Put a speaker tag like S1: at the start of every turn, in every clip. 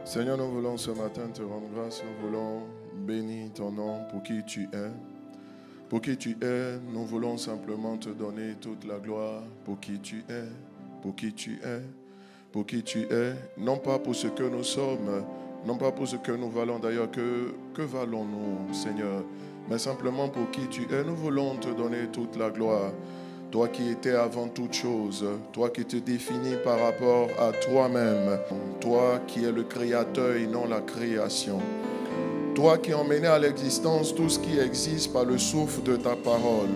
S1: Seigneur, nous voulons ce matin te rendre grâce, nous voulons bénir ton nom pour qui tu es. Pour qui tu es, nous voulons simplement te donner toute la gloire pour qui tu es, pour qui tu es, pour qui tu es, non pas pour ce que nous sommes, non pas pour ce que nous valons d'ailleurs, que valons-nous, Seigneur, mais simplement pour qui tu es, nous voulons te donner toute la gloire. Toi qui étais avant toute chose, toi qui te définis par rapport à toi-même, toi qui es le créateur et non la création. Toi qui emmenais à l'existence tout ce qui existe par le souffle de ta parole.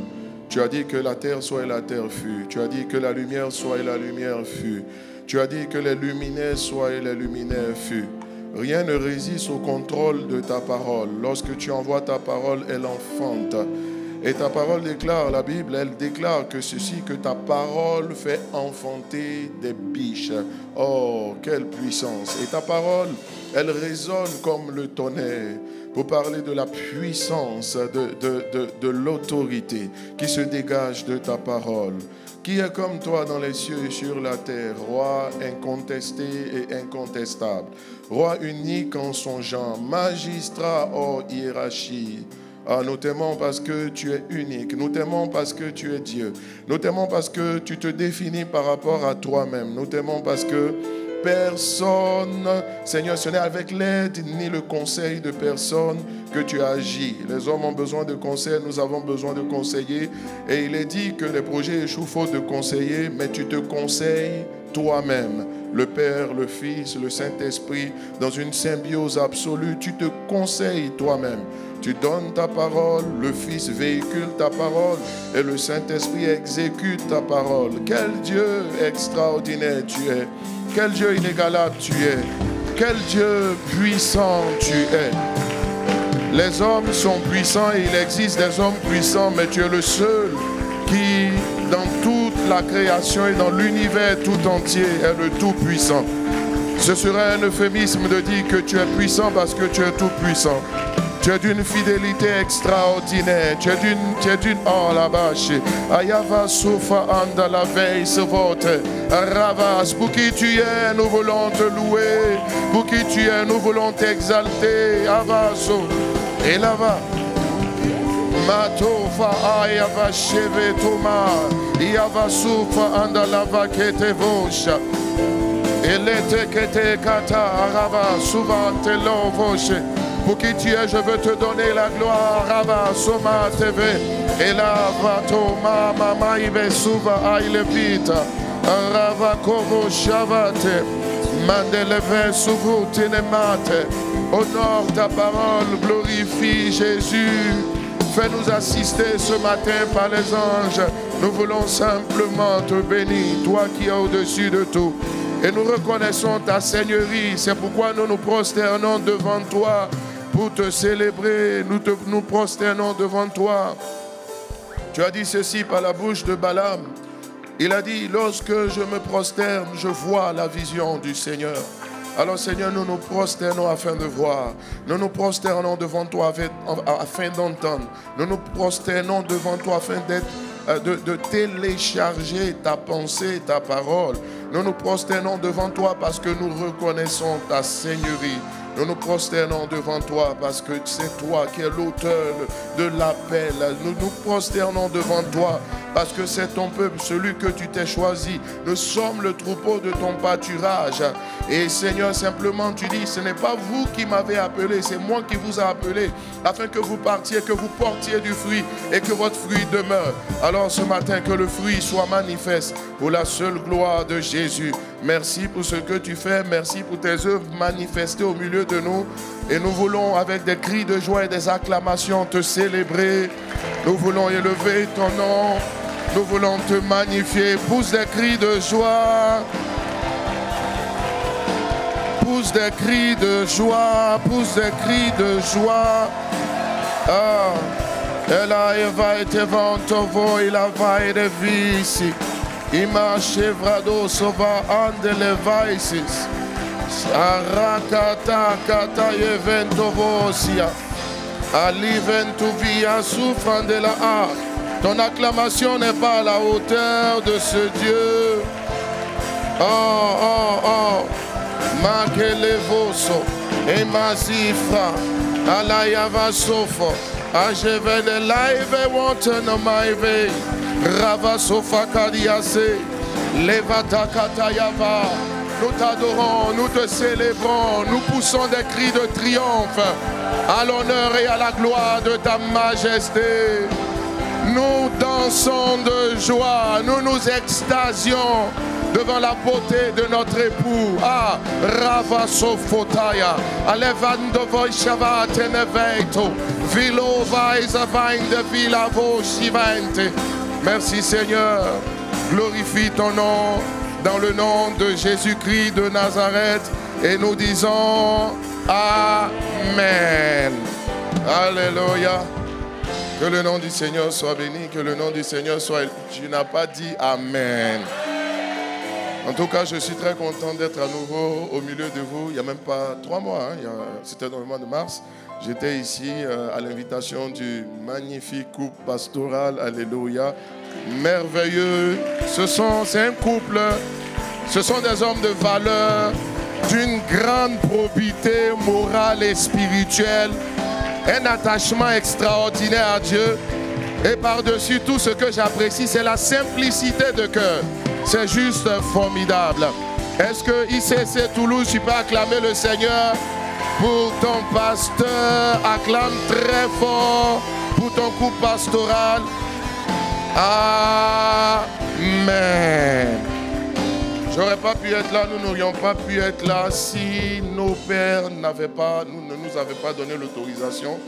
S1: Tu as dit que la terre soit et la terre fut. Tu as dit que la lumière soit et la lumière fut. Tu as dit que les luminaires soient et les luminaires fut. Rien ne résiste au contrôle de ta parole. Lorsque tu envoies ta parole, elle enfante. Et ta parole déclare, la Bible, elle déclare que ceci, que ta parole fait enfanter des biches. Oh, quelle puissance! Et ta parole, elle résonne comme le tonnerre pour parler de la puissance, de l'autorité qui se dégage de ta parole. Qui est comme toi dans les cieux et sur la terre, roi incontesté et incontestable, roi unique en son genre, magistrat hors hiérarchie. Ah, nous t'aimons parce que tu es unique. Nous t'aimons parce que tu es Dieu. Nous t'aimons parce que tu te définis par rapport à toi-même. Nous t'aimons parce que personne, Seigneur, ce n'est avec l'aide ni le conseil de personne que tu agis. Les hommes ont besoin de conseils, nous avons besoin de conseillers. Et il est dit que les projets échouent faute de conseillers, mais tu te conseilles toi-même. Le Père, le Fils, le Saint-Esprit, dans une symbiose absolue, tu te conseilles toi-même. Tu donnes ta parole, le Fils véhicule ta parole et le Saint-Esprit exécute ta parole. Quel Dieu extraordinaire tu es. Quel Dieu inégalable tu es. Quel Dieu puissant tu es. Les hommes sont puissants et il existe des hommes puissants, mais tu es le seul qui, dans toute la création et dans l'univers tout entier, est le tout-puissant. Ce serait un euphémisme de dire que tu es puissant parce que tu es tout-puissant. Tu es d'une fidélité extraordinaire. Tu es d'une oh la vache. Ayava soufa anda la veille se vote. Ravas, pour qui tu es, nous voulons te louer. Pour qui tu es, nous voulons t'exalter. Avaso. Et là-bas. Matofa ayava cheve toma. Yava soufa anda la vaquete vosha. Elete kete kata arava souvent te l'envoche. Pour qui tu es, je veux te donner la gloire. Rava Soma TV. Et là, va Toma, Mama, Ibe Suva, Aile Vita. Rava Kovo Shavate. Mandeleve Suvu Tinemate. Honore ta parole, glorifie Jésus. Fais-nous assister ce matin par les anges. Nous voulons simplement te bénir, toi qui es au-dessus de tout. Et nous reconnaissons ta seigneurie. C'est pourquoi nous nous prosternons devant toi. Pour te célébrer, nous prosternons devant toi. Tu as dit ceci par la bouche de Balaam. Il a dit, lorsque je me prosterne, je vois la vision du Seigneur. Alors Seigneur, nous nous prosternons afin de voir. Nous nous prosternons devant toi afin d'entendre. Nous nous prosternons devant toi afin de télécharger ta pensée, ta parole. Nous nous prosternons devant toi parce que nous reconnaissons ta seigneurie. Nous nous prosternons devant toi parce que c'est toi qui es l'auteur de l'appel. Nous nous prosternons devant toi parce que c'est ton peuple, celui que tu t'es choisi. Nous sommes le troupeau de ton pâturage. Et Seigneur, simplement tu dis, ce n'est pas vous qui m'avez appelé, c'est moi qui vous ai appelé, afin que vous partiez, que vous portiez du fruit et que votre fruit demeure. Alors ce matin, que le fruit soit manifeste pour la seule gloire de Jésus. Merci pour ce que tu fais, merci pour tes œuvres manifestées au milieu de nous. Et nous voulons, avec des cris de joie et des acclamations, te célébrer. Nous voulons élever ton nom. Nous voulons te magnifier. Pousse des cris de joie. Pousse des cris de joie. Pousse des cris de joie. Ah. Ela vai te vantovo e la vai de vici. Ima chevrado sova andele vaisis. Arakata kata evento vosia. Ali ventu via souffrant de la arc. Ton acclamation n'est pas à la hauteur de ce Dieu. Oh, oh, oh. Makelevoso, Emazifra, Alayava Sofo, Ajevele Live, Wanton Maive, Rava Sofa Kadiase, Levata Katayava. Nous t'adorons, nous te célébrons, nous poussons des cris de triomphe à l'honneur et à la gloire de ta majesté. Nous dansons de joie, nous nous extasions devant la beauté de notre époux. Ah, Rava Sofotaya, Alevando Shava Teneveito, Vilo Vaisa Vinde Vilavo Shivante. Merci Seigneur, glorifie ton nom dans le nom de Jésus-Christ de Nazareth et nous disons Amen. Alléluia. Que le nom du Seigneur soit béni, que le nom du Seigneur soit... Tu n'as pas dit Amen. En tout cas, je suis très content d'être à nouveau au milieu de vous. Il n'y a même pas 3 mois, hein. C'était dans le mois de mars. J'étais ici à l'invitation du magnifique couple pastoral. Alléluia. Merveilleux. C'est un couple, ce sont des hommes de valeur, d'une grande probité morale et spirituelle. Un attachement extraordinaire à Dieu. Et par-dessus tout, ce que j'apprécie, c'est la simplicité de cœur. C'est juste formidable. Est-ce que ICC Toulouse, tu peux acclamer le Seigneur pour ton pasteur? Acclame très fort pour ton couple pastoral. Amen. J'aurais pas pu être là, nous n'aurions pas pu être là si nos pères ne nous avaient pas donné l'autorisation.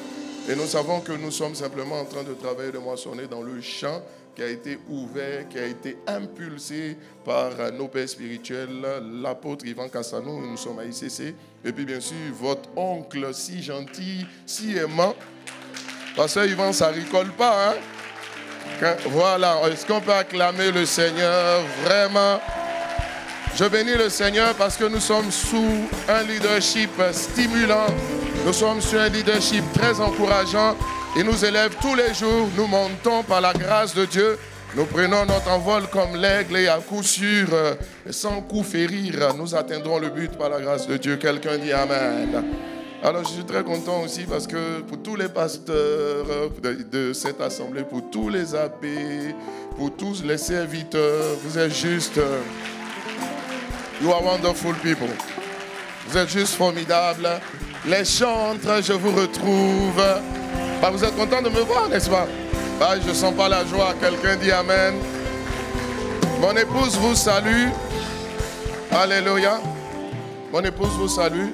S1: Et nous savons que nous sommes simplement en train de travailler, de moissonner dans le champ qui a été ouvert, qui a été impulsé par nos pères spirituels, l'apôtre Yvan Kassanou, nous sommes à ICC. Et puis bien sûr, votre oncle si gentil, si aimant. Parce que Yvan, ça ne rigole pas, hein? Voilà, est-ce qu'on peut acclamer le Seigneur vraiment? Je bénis le Seigneur parce que nous sommes sous un leadership stimulant. Nous sommes sur un leadership très encourageant. Il nous élève tous les jours. Nous montons par la grâce de Dieu. Nous prenons notre envol comme l'aigle et à coup sûr, sans coup férir, nous atteindrons le but par la grâce de Dieu. Quelqu'un dit Amen. Alors je suis très content aussi parce que pour tous les pasteurs de cette assemblée, pour tous les abbés, pour tous les serviteurs, vous êtes juste... You are wonderful people. Vous êtes juste formidables. Les chantres, je vous retrouve. Bah, vous êtes contents de me voir, n'est-ce pas? Bah, je ne sens pas la joie. Quelqu'un dit Amen. Mon épouse vous salue. Alléluia. Mon épouse vous salue.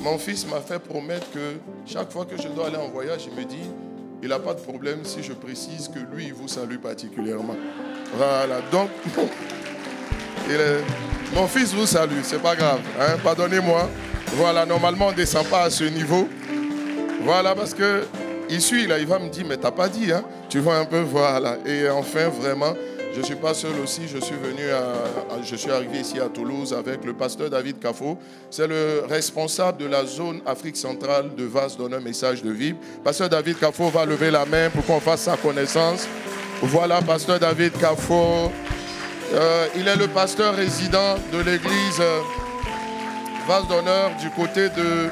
S1: Mon fils m'a fait promettre que chaque fois que je dois aller en voyage, il me dit, il n'a pas de problème si je précise que lui, il vous salue particulièrement. Voilà. Donc, mon fils vous salue, c'est pas grave, hein? Pardonnez-moi. Voilà, normalement on ne descend pas à ce niveau. Voilà, parce que il suit là, il va me dire, mais t'as pas dit, hein? Tu vois un peu, voilà. Et enfin, vraiment, je ne suis pas seul aussi, je suis arrivé ici à Toulouse avec le pasteur David Kafo. C'est le responsable de la zone Afrique centrale de Vase d'Honneur Message de Vie. Pasteur David Kafo va lever la main pour qu'on fasse sa connaissance. Voilà, pasteur David Kafo. Il est le pasteur résident de l'église Vase d'Honneur du côté de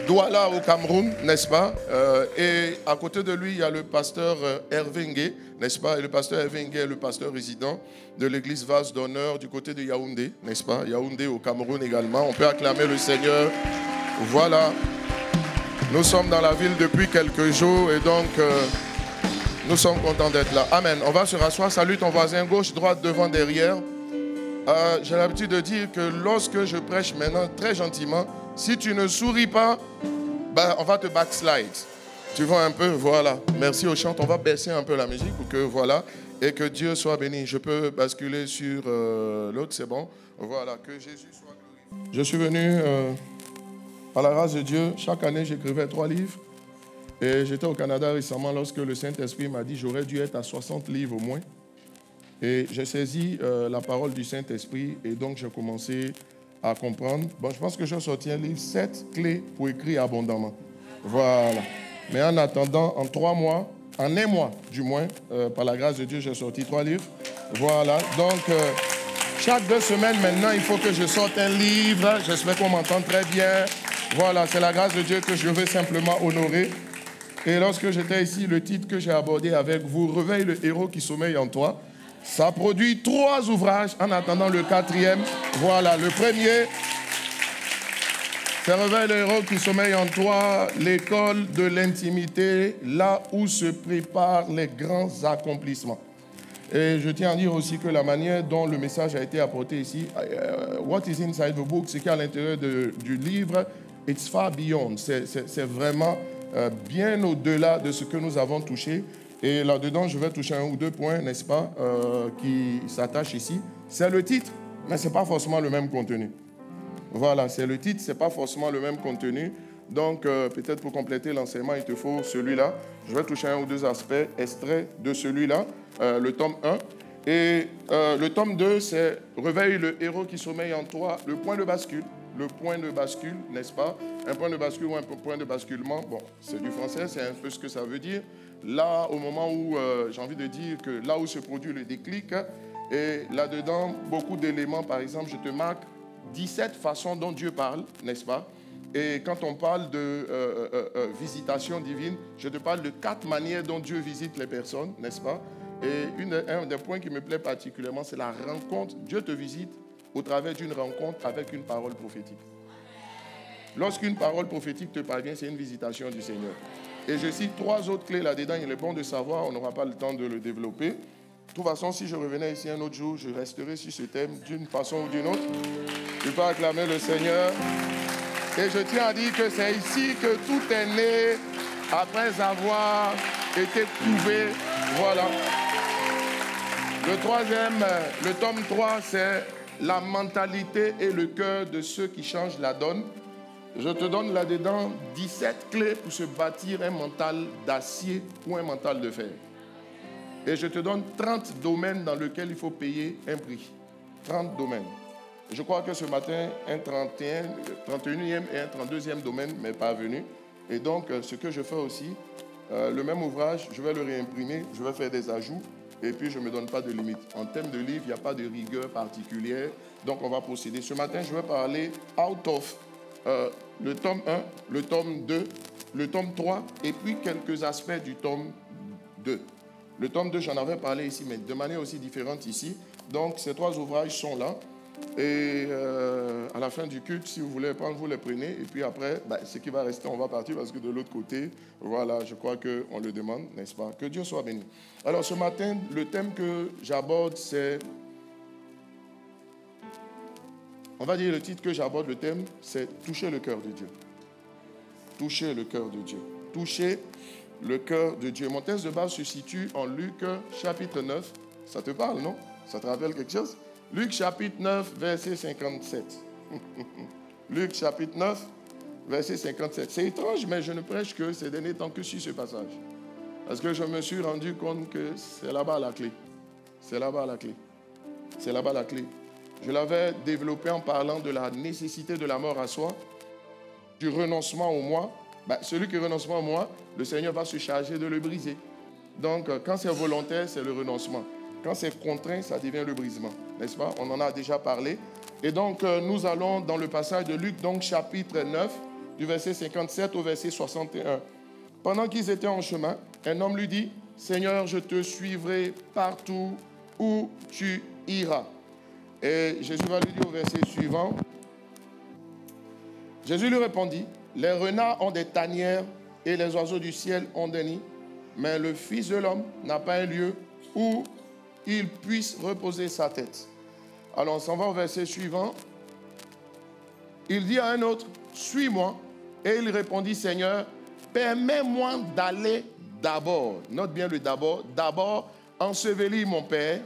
S1: Douala au Cameroun, n'est-ce pas? Et à côté de lui, il y a le pasteur Hervé Ngué, n'est-ce pas? Et le pasteur Hervé Ngué est le pasteur résident de l'église Vase d'Honneur du côté de Yaoundé, n'est-ce pas? Yaoundé au Cameroun également. On peut acclamer le Seigneur. Voilà. Nous sommes dans la ville depuis quelques jours et donc... nous sommes contents d'être là. Amen. On va se rasseoir. Salue ton voisin gauche, droite, devant, derrière. J'ai l'habitude de dire que lorsque je prêche maintenant, très gentiment, si tu ne souris pas, on va te backslide. Tu vois un peu, voilà. Merci au chant. On va baisser un peu la musique pour que, voilà, et que Dieu soit béni. Je peux basculer sur l'autre, c'est bon. Voilà, que Jésus soit glorifié. Je suis venu à la grâce de Dieu. Chaque année, j'écrivais 3 livres. Et j'étais au Canada récemment lorsque le Saint-Esprit m'a dit j'aurais dû être à 60 livres au moins. Et j'ai saisi la parole du Saint-Esprit et donc j'ai commencé à comprendre. Bon, je pense que j'ai sorti un livre, 7 clés pour écrire abondamment. Voilà. Mais en attendant, en 3 mois, en 1 mois du moins, par la grâce de Dieu, j'ai sorti 3 livres. Voilà. Donc, Chaque 2 semaines maintenant, il faut que je sorte un livre. J'espère qu'on m'entend très bien. Voilà, c'est la grâce de Dieu que je veux simplement honorer. Et lorsque j'étais ici, le titre que j'ai abordé avec vous, Réveille le héros qui sommeille en toi, ça produit 3 ouvrages en attendant le 4e. Voilà, le premier, c'est Réveille le héros qui sommeille en toi, l'école de l'intimité, là où se préparent les grands accomplissements. Et je tiens à dire aussi que la manière dont le message a été apporté ici, what is inside the book, ce qui est à l'intérieur du livre, it's far beyond. C'est vraiment bien au-delà de ce que nous avons touché. Et là-dedans, je vais toucher 1 ou 2 points, n'est-ce pas, qui s'attachent ici. C'est le titre, mais ce n'est pas forcément le même contenu. Voilà, c'est le titre, ce n'est pas forcément le même contenu. Donc, peut-être pour compléter l'enseignement, il te faut celui-là. Je vais toucher 1 ou 2 aspects extraits de celui-là, le tome 1. Et le tome 2, c'est Réveille le héros qui sommeille en toi, le point de bascule. Le point de bascule, n'est-ce pas? Un point de bascule ou un point de basculement, bon, c'est du français, c'est un peu ce que ça veut dire. Là, au moment où, j'ai envie de dire que là où se produit le déclic, et là-dedans, beaucoup d'éléments, par exemple, je te marque 17 façons dont Dieu parle, n'est-ce pas? Et quand on parle de visitation divine, je te parle de 4 manières dont Dieu visite les personnes, n'est-ce pas? Et un des points qui me plaît particulièrement, c'est la rencontre. Dieu te visite au travers d'une rencontre avec une parole prophétique. Lorsqu'une parole prophétique te parvient, c'est une visitation du Seigneur. Et je cite 3 autres clés là-dedans. Il est bon de savoir, on n'aura pas le temps de le développer. De toute façon, si je revenais ici un autre jour, je resterai sur ce thème d'une façon ou d'une autre. Je peux acclamer le Seigneur. Et je tiens à dire que c'est ici que tout est né après avoir été prouvé. Voilà. Le troisième, le tome 3, c'est la mentalité et le cœur de ceux qui changent la donne. Je te donne là-dedans 17 clés pour se bâtir un mental d'acier ou un mental de fer. Et je te donne 30 domaines dans lesquels il faut payer un prix. 30 domaines. Je crois que ce matin, un 31e et un 32e domaine m'est parvenu. Et donc, ce que je fais aussi, le même ouvrage, je vais le réimprimer, je vais faire des ajouts, et puis je ne me donne pas de limite. En termes de livre, il n'y a pas de rigueur particulière, donc on va procéder. Ce matin, je vais parler out of le tome 1, le tome 2, le tome 3, et puis quelques aspects du tome 2. Le tome 2, j'en avais parlé ici, mais de manière aussi différente ici. Donc, ces 3 ouvrages sont là. Et à la fin du culte, si vous voulez prendre, vous les prenez. Et puis après, ce qui va rester, on va partir parce que de l'autre côté, voilà, je crois qu'on le demande, n'est-ce pas? Que Dieu soit béni. Alors ce matin, le thème que j'aborde, c'est... On va dire le titre que j'aborde, le thème, c'est toucher le cœur de Dieu. Toucher le cœur de Dieu. Toucher le cœur de Dieu. Mon texte de base se situe en Luc chapitre 9. Ça te parle, non? Ça te rappelle quelque chose? Luc chapitre 9, verset 57. Luc chapitre 9, verset 57. C'est étrange, mais je ne prêche que ces derniers temps que sur ce passage. Parce que je me suis rendu compte que c'est là-bas la clé. C'est là-bas la clé. C'est là-bas la clé. Je l'avais développé en parlant de la nécessité de la mort à soi, du renoncement au moi. Celui qui renonce au moi, le Seigneur va se charger de le briser. Donc, quand c'est volontaire, c'est le renoncement. Quand c'est contraint, ça devient le brisement. N'est-ce pas? On en a déjà parlé. Et donc, nous allons dans le passage de Luc, donc chapitre 9, du verset 57 au verset 61. Pendant qu'ils étaient en chemin, un homme lui dit, « Seigneur, je te suivrai partout où tu iras. » Et Jésus va lui dire au verset suivant, Jésus lui répondit, « Les renards ont des tanières et les oiseaux du ciel ont des nids, mais le Fils de l'homme n'a pas un lieu où il puisse reposer sa tête. » Alors on s'en va au verset suivant. Il dit à un autre, « Suis-moi. » Et il répondit, « Seigneur, permets-moi d'aller d'abord. » Note bien le d'abord. « D'abord, ensevelir mon Père. »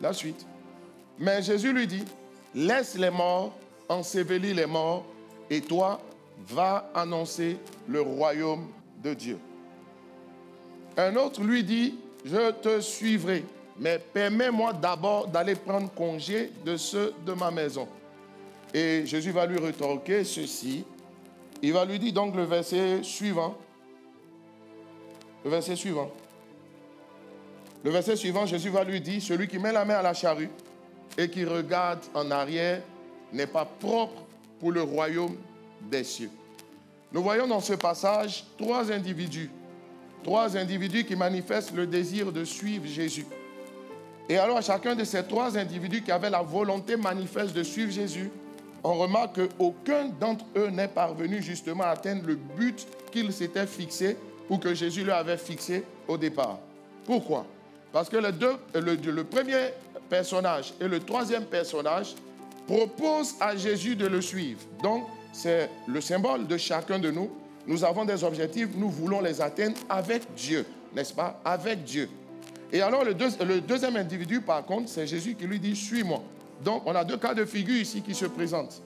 S1: La suite. Mais Jésus lui dit, « Laisse les morts, ensevelir les morts, et toi, va annoncer le royaume de Dieu. » Un autre lui dit, « Je te suivrai, mais permets-moi d'abord d'aller prendre congé de ceux de ma maison. » Et Jésus va lui rétorquer ceci. Il va lui dire donc le verset suivant. Le verset suivant. Le verset suivant, Jésus va lui dire, celui qui met la main à la charrue et qui regarde en arrière n'est pas propre pour le royaume des cieux. Nous voyons dans ce passage trois individus qui manifestent le désir de suivre Jésus. Et alors, chacun de ces trois individus qui avaient la volonté manifeste de suivre Jésus, on remarque qu'aucun d'entre eux n'est parvenu justement à atteindre le but qu'ils s'étaient fixé ou que Jésus leur avait fixé au départ. Pourquoi? Parce que le premier personnage et le troisième personnage proposent à Jésus de le suivre. Donc, c'est le symbole de chacun de nous. Nous avons des objectifs, nous voulons les atteindre avec Dieu, n'est-ce pas? Avec Dieu. Et alors, le deuxième individu, par contre, c'est Jésus qui lui dit « Suis-moi ». Donc, on a deux cas de figure ici qui se présentent.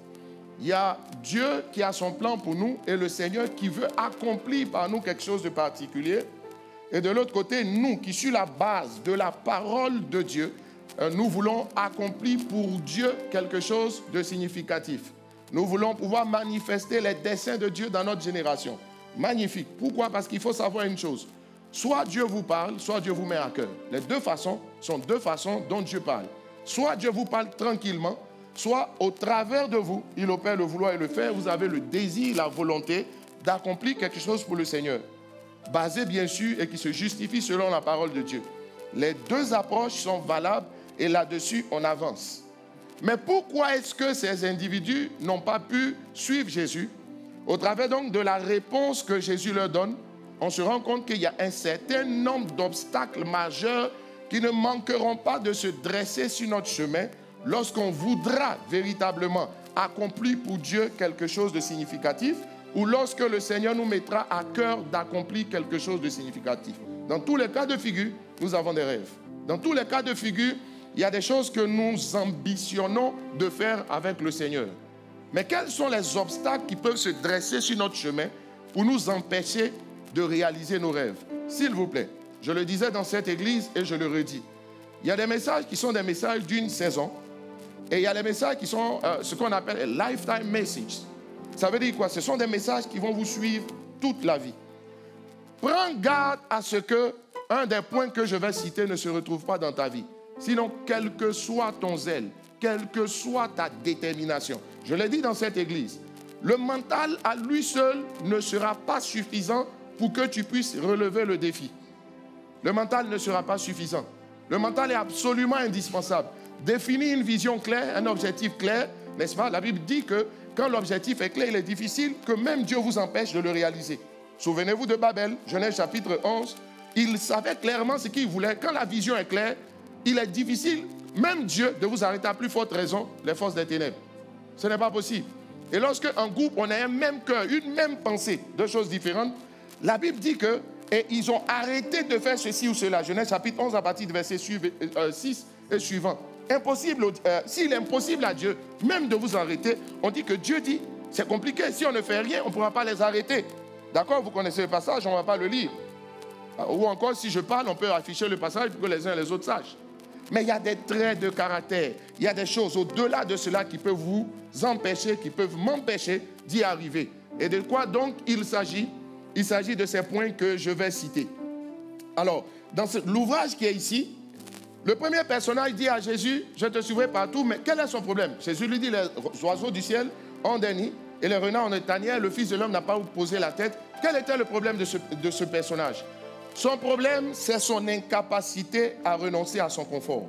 S1: Il y a Dieu qui a son plan pour nous et le Seigneur qui veut accomplir par nous quelque chose de particulier. Et de l'autre côté, nous qui, sur la base de la parole de Dieu, nous voulons accomplir pour Dieu quelque chose de significatif. Nous voulons pouvoir manifester les desseins de Dieu dans notre génération. Magnifique. Pourquoi? Parce qu'il faut savoir une chose. Soit Dieu vous parle, soit Dieu vous met à cœur. Les deux façons sont deux façons dont Dieu parle. Soit Dieu vous parle tranquillement, soit au travers de vous, il opère le vouloir et le faire. Vous avez le désir, la volonté d'accomplir quelque chose pour le Seigneur. Basé bien sûr et qui se justifie selon la parole de Dieu. Les deux approches sont valables et là-dessus on avance. Mais pourquoi est-ce que ces individus n'ont pas pu suivre Jésus? Au travers donc de la réponse que Jésus leur donne, on se rend compte qu'il y a un certain nombre d'obstacles majeurs qui ne manqueront pas de se dresser sur notre chemin lorsqu'on voudra véritablement accomplir pour Dieu quelque chose de significatif ou lorsque le Seigneur nous mettra à cœur d'accomplir quelque chose de significatif. Dans tous les cas de figure, nous avons des rêves. Dans tous les cas de figure, il y a des choses que nous ambitionnons de faire avec le Seigneur. Mais quels sont les obstacles qui peuvent se dresser sur notre chemin pour nous empêcher de réaliser nos rêves? S'il vous plaît, je le disais dans cette église et je le redis. Il y a des messages qui sont des messages d'une saison et il y a des messages qui sont ce qu'on appelle lifetime messages. Ça veut dire quoi? Ce sont des messages qui vont vous suivre toute la vie. Prends garde à ce que un des points que je vais citer ne se retrouve pas dans ta vie. Sinon, quel que soit ton zèle, quelle que soit ta détermination, je l'ai dit dans cette église, le mental à lui seul ne sera pas suffisant pour que tu puisses relever le défi. Le mental ne sera pas suffisant. Le mental est absolument indispensable. Définir une vision claire, un objectif clair, n'est-ce pas? La Bible dit que quand l'objectif est clair, il est difficile que même Dieu vous empêche de le réaliser. Souvenez-vous de Babel, Genèse chapitre 11. Il savait clairement ce qu'il voulait. Quand la vision est claire, il est difficile, même Dieu, de vous arrêter à plus forte raison, les forces des ténèbres. Ce n'est pas possible. Et lorsque en groupe, on a un même cœur, une même pensée, deux choses différentes, la Bible dit que et ils ont arrêté de faire ceci ou cela. Genèse chapitre 11 à partir du verset 6 et suivant. Impossible, s'il est impossible à Dieu, même de vous arrêter, on dit que Dieu dit, c'est compliqué, si on ne fait rien, on ne pourra pas les arrêter. D'accord, vous connaissez le passage, on ne va pas le lire. Ou encore, si je parle, on peut afficher le passage pour que les uns et les autres sachent. Mais il y a des traits de caractère, il y a des choses au-delà de cela qui peuvent vous empêcher, qui peuvent m'empêcher d'y arriver. Et de quoi donc il s'agit? Il s'agit de ces points que je vais citer. Alors, dans l'ouvrage qui est ici, le premier personnage dit à Jésus, je te suivrai partout, mais quel est son problème? Jésus lui dit, les oiseaux du ciel ont des nids et les renards ont des tanières, le Fils de l'homme n'a pas où poser la tête. Quel était le problème de ce personnage? Son problème, c'est son incapacité à renoncer à son confort.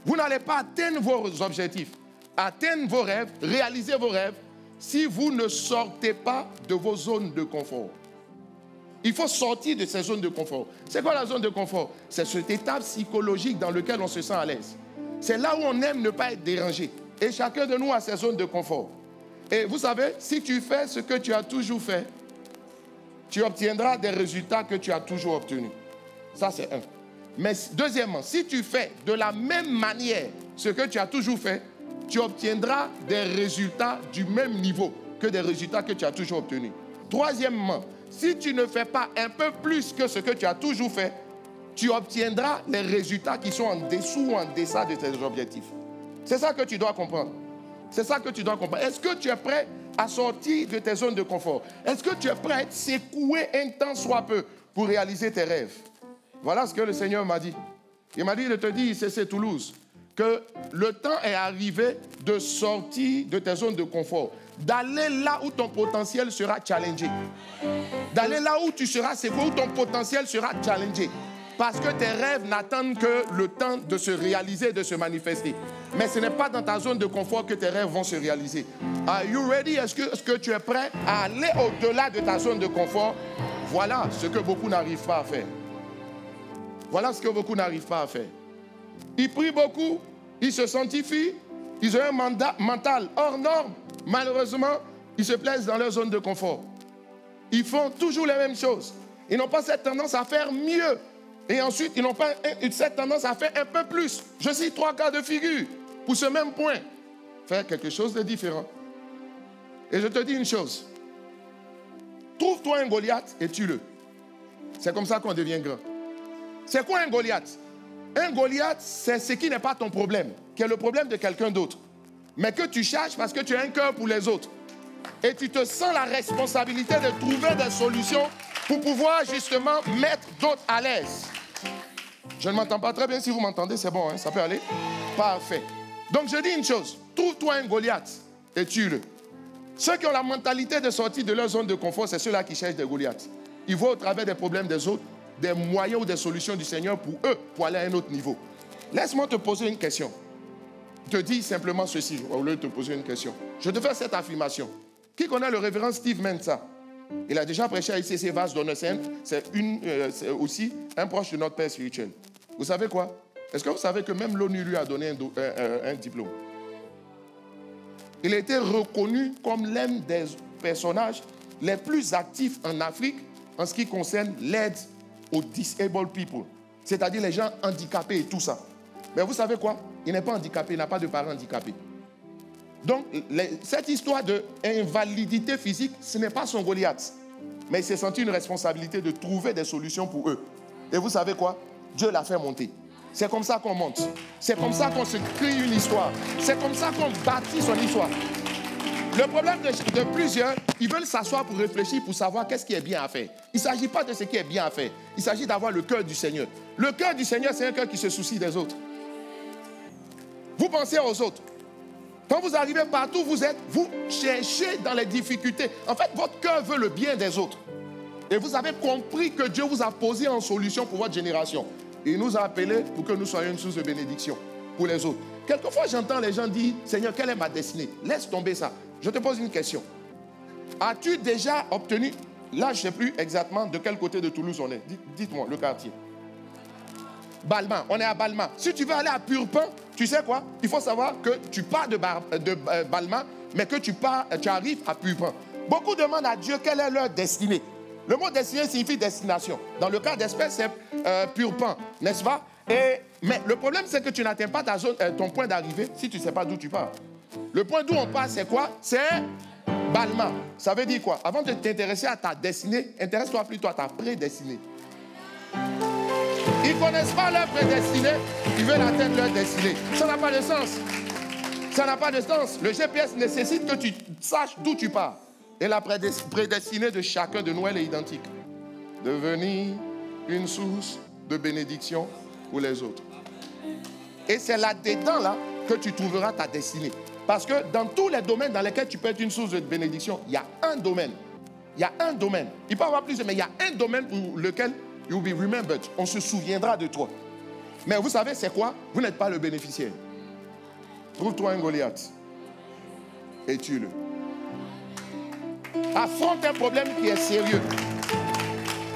S1: Vous n'allez pas atteindre vos objectifs, atteindre vos rêves, réaliser vos rêves, si vous ne sortez pas de vos zones de confort. Il faut sortir de ces zones de confort. C'est quoi la zone de confort? C'est cet état psychologique dans lequel on se sent à l'aise. C'est là où on aime ne pas être dérangé. Et chacun de nous a ses zones de confort. Et vous savez, si tu fais ce que tu as toujours fait, tu obtiendras des résultats que tu as toujours obtenus. Ça, c'est un. Mais deuxièmement, si tu fais de la même manière ce que tu as toujours fait, tu obtiendras des résultats du même niveau que des résultats que tu as toujours obtenus. Troisièmement, si tu ne fais pas un peu plus que ce que tu as toujours fait, tu obtiendras les résultats qui sont en dessous ou en deçà de tes objectifs. C'est ça que tu dois comprendre. C'est ça que tu dois comprendre. Est-ce que tu es prêt à sortir de tes zones de confort? Est-ce que tu es prêt à être secoué un temps soit peu pour réaliser tes rêves?
S2: Voilà ce que le Seigneur m'a dit. Il m'a dit de te dire, ICC Toulouse, que le temps est arrivé de sortir de tes zones de confort, d'aller là où ton potentiel sera challengé. D'aller là où tu seras secoué, où ton potentiel sera challengé. Parce que tes rêves n'attendent que le temps de se réaliser, de se manifester. Mais ce n'est pas dans ta zone de confort que tes rêves vont se réaliser. Are you ready? Est-ce que tu es prêt à aller au-delà de ta zone de confort? Voilà ce que beaucoup n'arrivent pas à faire. Voilà ce que beaucoup n'arrivent pas à faire. Ils prient beaucoup, ils se sanctifient, ils ont un mental hors norme. Malheureusement, ils se plaisent dans leur zone de confort. Ils font toujours les mêmes choses. Ils n'ont pas cette tendance à faire mieux. Et ensuite, ils n'ont pas cette tendance à faire un peu plus. Je cite 3 cas de figure pour ce même point. Faire quelque chose de différent. Et je te dis une chose. Trouve-toi un Goliath et tue-le. C'est comme ça qu'on devient grand. C'est quoi un Goliath? Un Goliath, c'est ce qui n'est pas ton problème, qui est le problème de quelqu'un d'autre. Mais que tu cherches parce que tu as un cœur pour les autres. Et tu te sens la responsabilité de trouver des solutions pour pouvoir justement mettre d'autres à l'aise. Je ne m'entends pas très bien. Si vous m'entendez, c'est bon, hein? Ça peut aller? Parfait. Donc je dis une chose. Trouve-toi un Goliath et tue-le. Ceux qui ont la mentalité de sortir de leur zone de confort, c'est ceux-là qui cherchent des Goliaths. Ils voient au travers des problèmes des autres des moyens ou des solutions du Seigneur pour eux, pour aller à un autre niveau. Laisse-moi te poser une question. Je te dis simplement ceci, au lieu de te poser une question. Je te fais cette affirmation. Qui connaît le révérend Steve Mensa? Il a déjà prêché à ICC Vase d'Honneur-Sainte. C'est aussi un proche de notre Père spirituel. Vous savez quoi? Est-ce que vous savez que même l'ONU lui a donné un diplôme? Il a été reconnu comme l'un des personnages les plus actifs en Afrique en ce qui concerne l'aide aux disabled people, c'est-à-dire les gens handicapés et tout ça. Mais vous savez quoi? Il n'est pas handicapé, il n'a pas de parents handicapés. Donc, cette histoire d'invalidité physique, ce n'est pas son Goliath. Mais il s'est senti une responsabilité de trouver des solutions pour eux. Et vous savez quoi? Dieu l'a fait monter. C'est comme ça qu'on monte. C'est comme ça qu'on se crée une histoire. C'est comme ça qu'on bâtit son histoire. Le problème de plusieurs, ils veulent s'asseoir pour réfléchir, pour savoir qu'est-ce qui est bien à faire. Il ne s'agit pas de ce qui est bien à faire. Il s'agit d'avoir le cœur du Seigneur. Le cœur du Seigneur, c'est un cœur qui se soucie des autres. Vous pensez aux autres. Quand vous arrivez partout où vous êtes, vous cherchez dans les difficultés. En fait, votre cœur veut le bien des autres. Et vous avez compris que Dieu vous a posé en solution pour votre génération. Il nous a appelés pour que nous soyons une source de bénédiction pour les autres. Quelquefois, j'entends les gens dire, Seigneur, quelle est ma destinée? Laisse tomber ça. Je te pose une question. As-tu déjà obtenu, là je ne sais plus exactement de quel côté de Toulouse on est. Dites-moi le quartier. Balma, on est à Balma. Si tu veux aller à Purpan, tu sais quoi? Il faut savoir que tu pars de Balma, mais que tu arrives à Purpan. Beaucoup demandent à Dieu quelle est leur destinée. Le mot destinée signifie destination. Dans le cas d'espèce, c'est Purpan, n'est-ce pas? Mais le problème, c'est que tu n'atteins pas ton point d'arrivée si tu ne sais pas d'où tu pars. Le point d'où on part, c'est quoi? C'est Balma. Ça veut dire quoi? Avant de t'intéresser à ta destinée, intéresse-toi plutôt à ta prédestinée. Ils ne connaissent pas leur prédestinée, ils veulent atteindre leur destinée. Ça n'a pas de sens. Ça n'a pas de sens. Le GPS nécessite que tu saches d'où tu pars. Et la prédestinée de chacun de nous, elle est identique. Devenir une source de bénédiction pour les autres. Et c'est là-dedans là que tu trouveras ta destinée. Parce que dans tous les domaines dans lesquels tu peux être une source de bénédiction, il y a un domaine. Il y a un domaine. Il peut y avoir plusieurs, mais il y a un domaine pour lequel you'll be remembered. On se souviendra de toi. Mais vous savez, c'est quoi? Vous n'êtes pas le bénéficiaire. Trouve-toi un Goliath et tue-le. Affronte un problème qui est sérieux,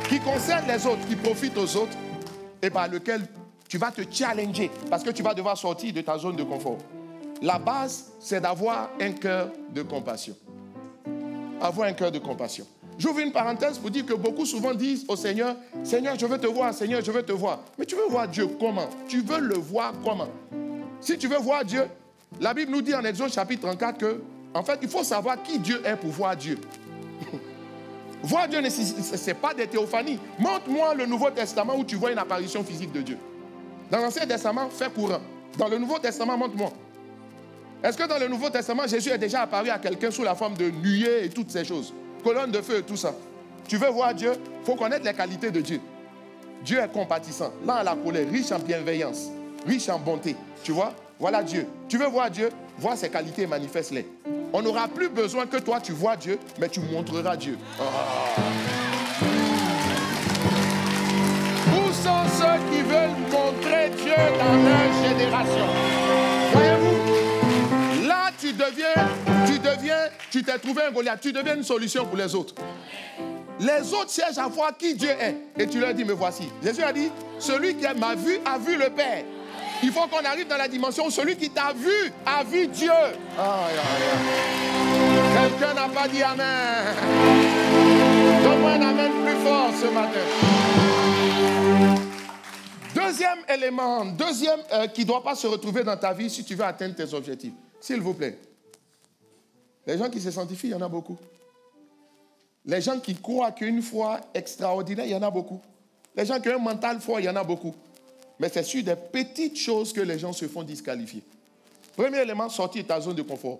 S2: qui concerne les autres, qui profite aux autres et par lequel tu vas te challenger parce que tu vas devoir sortir de ta zone de confort. La base, c'est d'avoir un cœur de compassion. Avoir un cœur de compassion. J'ouvre une parenthèse pour dire que beaucoup souvent disent au Seigneur, Seigneur, je veux te voir, Seigneur, je veux te voir. Mais tu veux voir Dieu comment? Tu veux le voir comment? Si tu veux voir Dieu, la Bible nous dit en Exode chapitre 34 que, en fait, il faut savoir qui Dieu est pour voir Dieu. Voir Dieu, ce n'est pas des théophanies. Montre-moi le Nouveau Testament où tu vois une apparition physique de Dieu. Dans l'Ancien Testament, fais courant. Dans le Nouveau Testament, montre-moi. Est-ce que dans le Nouveau Testament, Jésus est déjà apparu à quelqu'un sous la forme de nuée et toutes ces choses? Colonne de feu et tout ça. Tu veux voir Dieu, il faut connaître les qualités de Dieu. Dieu est compatissant, lent à la colère, riche en bienveillance, riche en bonté. Tu vois? Voilà Dieu. Tu veux voir Dieu? Vois ses qualités et manifeste-les. On n'aura plus besoin que toi tu vois Dieu, mais tu montreras Dieu. Où sont ceux qui veulent montrer Dieu dans leur génération? Voyez-vous? Là, tu t'es trouvé un Goliath, tu deviens une solution pour les autres. Les autres cherchent à voir qui Dieu est. Et tu leur dis, me voici. Jésus a dit, celui qui m'a vu a vu le Père. Il faut qu'on arrive dans la dimension où celui qui t'a vu a vu Dieu. Quelqu'un n'a pas dit amen. Donne-moi un amen plus fort ce matin. Deuxième élément, qui ne doit pas se retrouver dans ta vie si tu veux atteindre tes objectifs. S'il vous plaît. Les gens qui se sanctifient, il y en a beaucoup. Les gens qui croient qu'une foi extraordinaire, il y en a beaucoup. Les gens qui ont un mental fort, il y en a beaucoup. Mais c'est sur des petites choses que les gens se font disqualifier. Premier élément, sortir de ta zone de confort.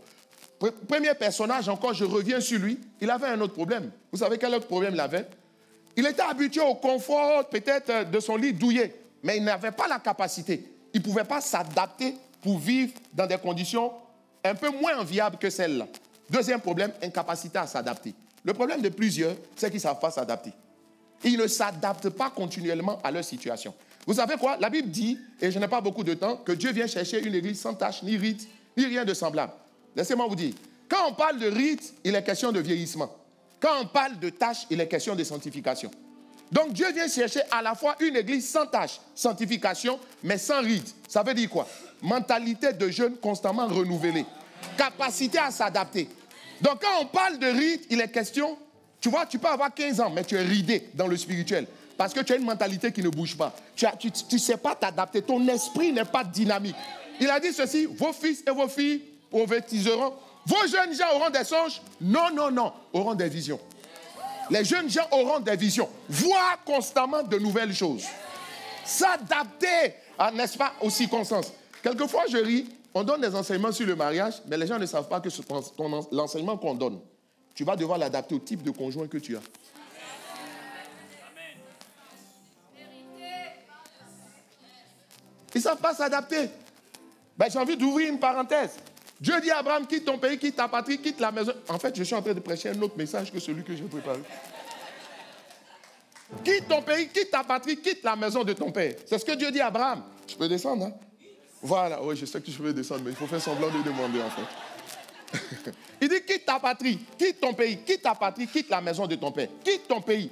S2: Premier personnage, encore, je reviens sur lui. Il avait un autre problème. Vous savez quel autre problème il avait? Il était habitué au confort, peut-être, de son lit douillet. Mais il n'avait pas la capacité. Il ne pouvait pas s'adapter pour vivre dans des conditions un peu moins enviables que celles-là. Deuxième problème, incapacité à s'adapter. Le problème de plusieurs, c'est qu'ils ne savent pas s'adapter. Ils ne s'adaptent pas continuellement à leur situation. Vous savez quoi? La Bible dit, et je n'ai pas beaucoup de temps, que Dieu vient chercher une église sans tache, ni rite, ni rien de semblable. Laissez-moi vous dire, quand on parle de rite, il est question de vieillissement. Quand on parle de tâche, il est question de sanctification. Donc Dieu vient chercher à la fois une église sans tâche, sanctification, mais sans rite. Ça veut dire quoi? Mentalité de jeûne constamment renouvelée. Capacité à s'adapter. Donc quand on parle de rite, il est question, tu vois, tu peux avoir 15 ans, mais tu es ridé dans le spirituel. Parce que tu as une mentalité qui ne bouge pas. Tu ne sais pas t'adapter. Ton esprit n'est pas dynamique. Il a dit ceci, vos fils et vos filles prophétiseront. Vos jeunes gens auront des songes. Non, auront des visions. Les jeunes gens auront des visions. Voir constamment de nouvelles choses. S'adapter, n'est-ce pas, aux circonstances. Quelquefois, je ris, on donne des enseignements sur le mariage, mais les gens ne savent pas que l'enseignement qu'on donne, tu vas devoir l'adapter au type de conjoint que tu as. Ils ne savent pas s'adapter. Ben, j'ai envie d'ouvrir une parenthèse. Dieu dit à Abraham, quitte ton pays, quitte ta patrie, quitte la maison. En fait, je suis en train de prêcher un autre message que celui que j'ai préparé. Quitte ton pays, quitte ta patrie, quitte la maison de ton père. C'est ce que Dieu dit à Abraham. Je peux descendre, hein? Voilà, oui, je sais que je peux descendre, mais il faut faire semblant de demander, en fait. Il dit, quitte ta patrie, quitte ton pays, quitte ta patrie, quitte la maison de ton père. Quitte ton pays.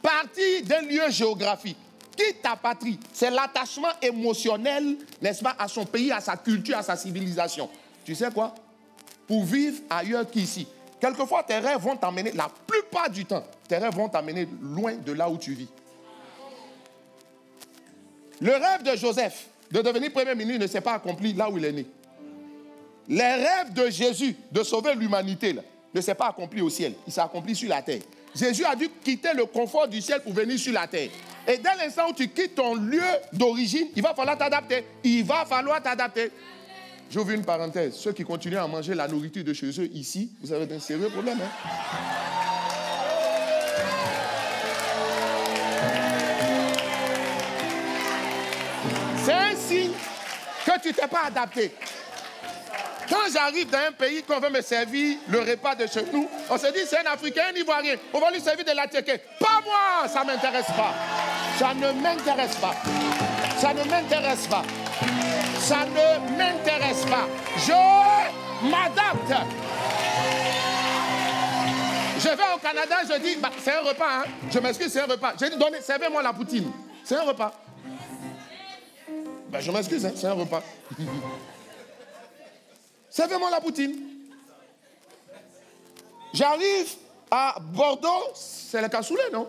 S2: Parti d'un lieu géographique. Quitte ta patrie. C'est l'attachement émotionnel, n'est-ce pas, à son pays, à sa culture, à sa civilisation. Tu sais quoi? Pour vivre ailleurs qu'ici. Quelquefois, tes rêves vont t'amener, la plupart du temps, tes rêves vont t'amener loin de là où tu vis. Le rêve de Joseph de devenir premier ministre ne s'est pas accompli là où il est né. Les rêves de Jésus de sauver l'humanité ne s'est pas accompli au ciel. Il s'est accompli sur la terre. Jésus a dû quitter le confort du ciel pour venir sur la terre. Et dès l'instant où tu quittes ton lieu d'origine, il va falloir t'adapter. Il va falloir t'adapter. J'ouvre une parenthèse. Ceux qui continuent à manger la nourriture de chez eux ici, vous avez un sérieux problème. Hein? C'est un signe que tu ne t'es pas adapté. Quand j'arrive dans un pays qu'on veut me servir le repas de chez nous, on se dit c'est un Africain, un Ivoirien, on va lui servir de la tchéké. Pas moi, ça ne m'intéresse pas. Ça ne m'intéresse pas. Ça ne m'intéresse pas. Ça ne m'intéresse pas. Je m'adapte. Je vais au Canada, je dis, bah, c'est un repas, hein. Je m'excuse, c'est un repas. J'ai dit, servez-moi la poutine. C'est un repas. Ben, je m'excuse, hein, c'est un repas. Servez-moi la poutine. J'arrive à Bordeaux, c'est le cassoulet, non?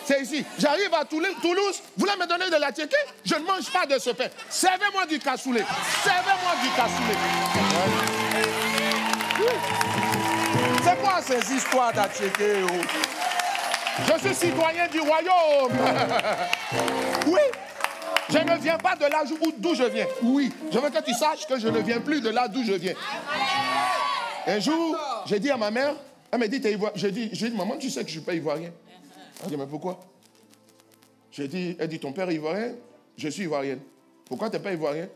S2: C'est ici. J'arrive à Toulouse, vous voulez me donner de la tchéké? Je ne mange pas de ce pain. Servez-moi du cassoulet. Servez-moi du cassoulet. C'est quoi ces histoires d'atchéké? Je suis citoyen du royaume. Oui. Je ne viens pas de là d'où je viens. Oui. Je veux que tu saches que je ne viens plus de là d'où je viens. Un jour, j'ai dit à ma mère, elle m'a dit, t'es ivoirien. J'ai dit, maman, tu sais que je ne suis pas ivoirien. Elle dit, mais pourquoi? J'ai dit, elle dit, ton père est ivoirien? Je suis ivoirienne. Pourquoi tu n'es pas ivoirien?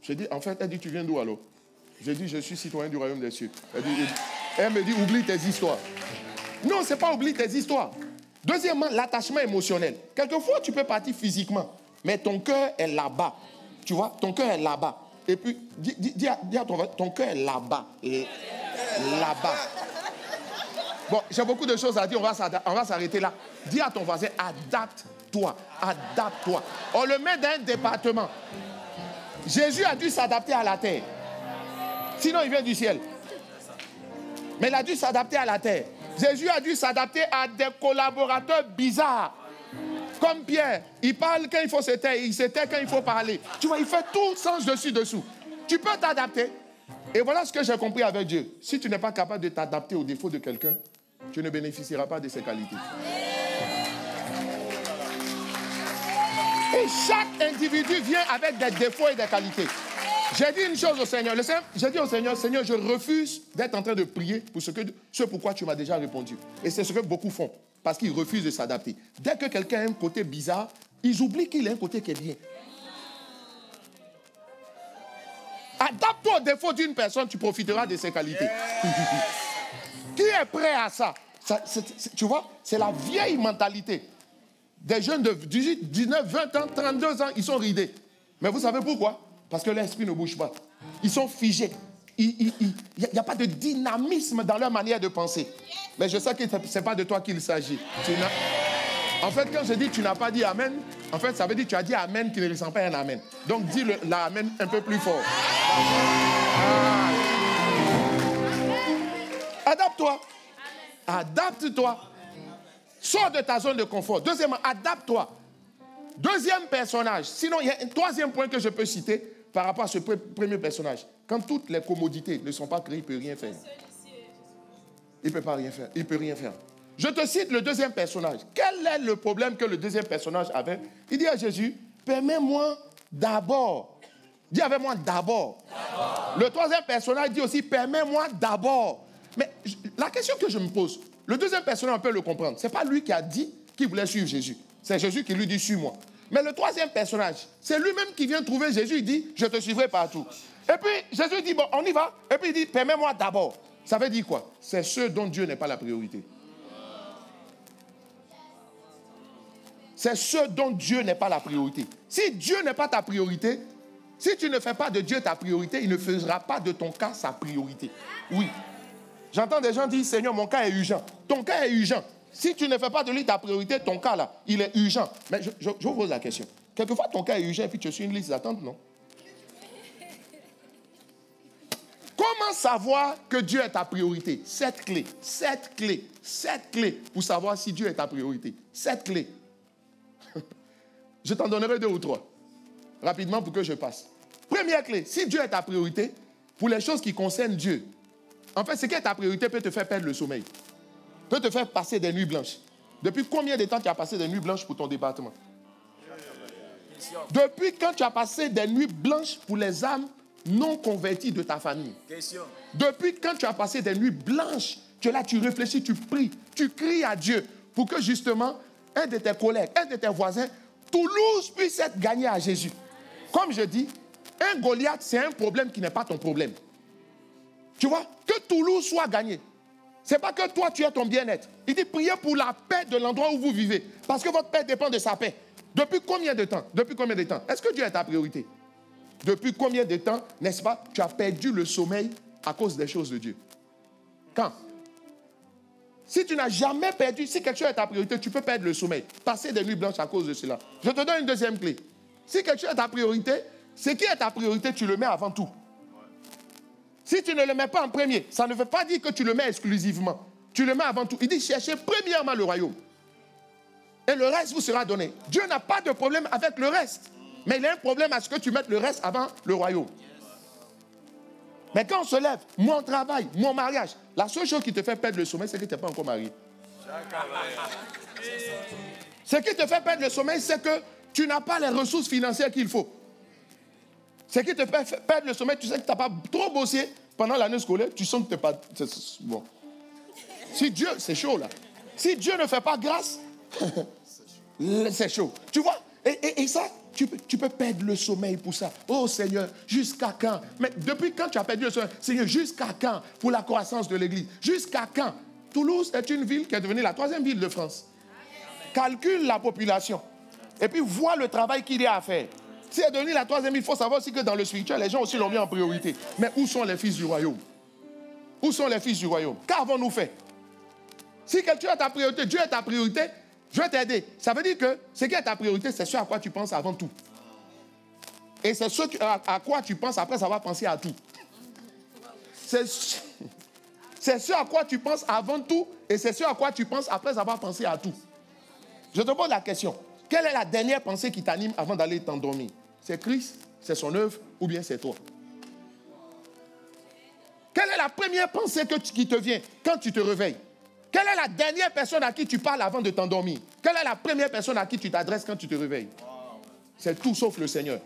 S2: J'ai dit, en fait, elle dit, tu viens d'où alors? J'ai dit, je suis citoyen du royaume des cieux. Elle me dit, oublie tes histoires. Non, ce n'est pas oublie tes histoires. Deuxièmement, l'attachement émotionnel. Quelquefois, tu peux partir physiquement, mais ton cœur est là-bas. Tu vois, ton cœur est là-bas. Et puis, dis à ton cœur est là-bas. Là-bas. Bon, j'ai beaucoup de choses à dire, on va s'arrêter là. Dis à ton voisin, adapte-toi, adapte-toi. On le met dans un département. Jésus a dû s'adapter à la terre. Sinon, il vient du ciel. Mais il a dû s'adapter à la terre. Jésus a dû s'adapter à des collaborateurs bizarres. Comme Pierre, il parle quand il faut se taire, il se tait quand il faut parler. Tu vois, il fait tout sans dessus-dessous. Tu peux t'adapter. Et voilà ce que j'ai compris avec Dieu. Si tu n'es pas capable de t'adapter aux défauts de quelqu'un, tu ne bénéficieras pas de ses qualités. Et chaque individu vient avec des défauts et des qualités. J'ai dit une chose au Seigneur. J'ai dit au Seigneur, Seigneur, je refuse d'être en train de prier pour ce pourquoi tu m'as déjà répondu. Et c'est ce que beaucoup font, parce qu'ils refusent de s'adapter. Dès que quelqu'un a un côté bizarre, ils oublient qu'il a un côté qui est bien. Adapte-toi au défaut d'une personne, tu profiteras de ses qualités. Yes. Qui est prêt à ça, tu vois, c'est la vieille mentalité. Des jeunes de 18, 19, 20 ans, 32 ans, ils sont ridés. Mais vous savez pourquoi? Parce que l'esprit ne bouge pas. Ils sont figés. Il n'y a pas de dynamisme dans leur manière de penser. Mais je sais que ce n'est pas de toi qu'il s'agit. En fait, quand je dis tu n'as pas dit Amen, en fait, ça veut dire que tu as dit Amen qui ne ressent pas un Amen. Donc, dis l'Amen un peu plus fort. Adapte-toi. Adapte-toi. Sors de ta zone de confort. Deuxièmement, adapte-toi. Deuxième personnage. Sinon, il y a un troisième point que je peux citer par rapport à ce premier personnage. Quand toutes les commodités ne sont pas créées, il ne peut rien faire. Il ne peut pas rien faire. Il ne peut rien faire. Je te cite le deuxième personnage. Quel est le problème que le deuxième personnage avait? Il dit à Jésus, permets-moi d'abord. Dis avec moi d'abord. Le troisième personnage dit aussi, permets-moi d'abord. Mais la question que je me pose, le deuxième personnage, on peut le comprendre. Ce n'est pas lui qui a dit qu'il voulait suivre Jésus. C'est Jésus qui lui dit, suis-moi. Mais le troisième personnage, c'est lui-même qui vient trouver Jésus. Il dit, je te suivrai partout. Et puis, Jésus dit, bon, on y va. Et puis, il dit, permets-moi d'abord. Ça veut dire quoi? C'est ceux dont Dieu n'est pas la priorité. C'est ceux dont Dieu n'est pas la priorité. Si Dieu n'est pas ta priorité, si tu ne fais pas de Dieu ta priorité, il ne fera pas de ton cas sa priorité. Oui. J'entends des gens dire, Seigneur, mon cas est urgent. Ton cas est urgent. Si tu ne fais pas de lui ta priorité, ton cas là, il est urgent. Mais je vous pose la question. Quelquefois, ton cas est urgent et puis tu es sur une liste d'attente, non? Comment savoir que Dieu est ta priorité? 7 clés. 7 clés. 7 clés pour savoir si Dieu est ta priorité. 7 clés. Je t'en donnerai 2 ou 3. Rapidement pour que je passe. Première clé, si Dieu est ta priorité, pour les choses qui concernent Dieu, en fait, ce qui est ta priorité peut te faire perdre le sommeil. Peut te faire passer des nuits blanches. Depuis combien de temps tu as passé des nuits blanches pour ton département? Depuis quand tu as passé des nuits blanches pour les âmes non converties de ta famille? Depuis quand tu as passé des nuits blanches, tu es là, tu réfléchis, tu pries, tu cries à Dieu pour que justement un de tes collègues, un de tes voisins, Toulouse puisse être gagné à Jésus. Comme je dis, un Goliath, c'est un problème qui n'est pas ton problème. Tu vois, que Toulouse soit gagné. Ce n'est pas que toi, tu as ton bien-être. Il dit, priez pour la paix de l'endroit où vous vivez. Parce que votre paix dépend de sa paix. Depuis combien de temps? Depuis combien de temps? Est-ce que Dieu est ta priorité? Depuis combien de temps, n'est-ce pas, tu as perdu le sommeil à cause des choses de Dieu? Quand? Si tu n'as jamais perdu, si quelque chose est ta priorité, tu peux perdre le sommeil. Passer des nuits blanches à cause de cela. Je te donne une deuxième clé. Si quelque chose est ta priorité, ce qui est ta priorité, tu le mets avant tout. Si tu ne le mets pas en premier, ça ne veut pas dire que tu le mets exclusivement. Tu le mets avant tout. Il dit cherchez premièrement le royaume. Et le reste vous sera donné. Dieu n'a pas de problème avec le reste. Mais il a un problème à ce que tu mettes le reste avant le royaume. Mais quand on se lève, mon travail, mon mariage, la seule chose qui te fait perdre le sommeil, c'est que tu n'es pas encore marié. Ce qui te fait perdre le sommeil, c'est que tu n'as pas les ressources financières qu'il faut. Ce qui te fait perdre le sommeil, tu sais que tu n'as pas trop bossé pendant l'année scolaire, tu sens que tu n'es pas... Bon. Si Dieu, c'est chaud là. Si Dieu ne fait pas grâce, C'est chaud. Tu vois? Et ça, tu peux perdre le sommeil pour ça. Oh Seigneur, jusqu'à quand? Mais depuis quand tu as perdu le sommeil? Seigneur, jusqu'à quand pour la croissance de l'Église? Jusqu'à quand? Toulouse est une ville qui est devenue la 3e ville de France. Calcule la population. Et puis vois le travail qu'il y a à faire. Si elle est devenue la 3e ville, il faut savoir aussi que dans le spirituel, les gens aussi l'ont mis en priorité. Mais où sont les fils du royaume? Où sont les fils du royaume? Qu'avons-nous fait? Si quelqu'un est ta priorité, Dieu est ta priorité, je vais t'aider. Ça veut dire que ce qui est ta priorité, c'est ce à quoi tu penses avant tout. Et c'est ce à quoi tu penses après avoir pensé à tout. C'est ce à quoi tu penses avant tout et c'est ce à quoi tu penses après avoir pensé à tout. Je te pose la question. Quelle est la dernière pensée qui t'anime avant d'aller t'endormir? C'est Christ, c'est son œuvre ou bien c'est toi? Quelle est la première pensée qui te vient quand tu te réveilles? Quelle est la dernière personne à qui tu parles avant de t'endormir? Quelle est la première personne à qui tu t'adresses quand tu te réveilles? C'est tout sauf le Seigneur.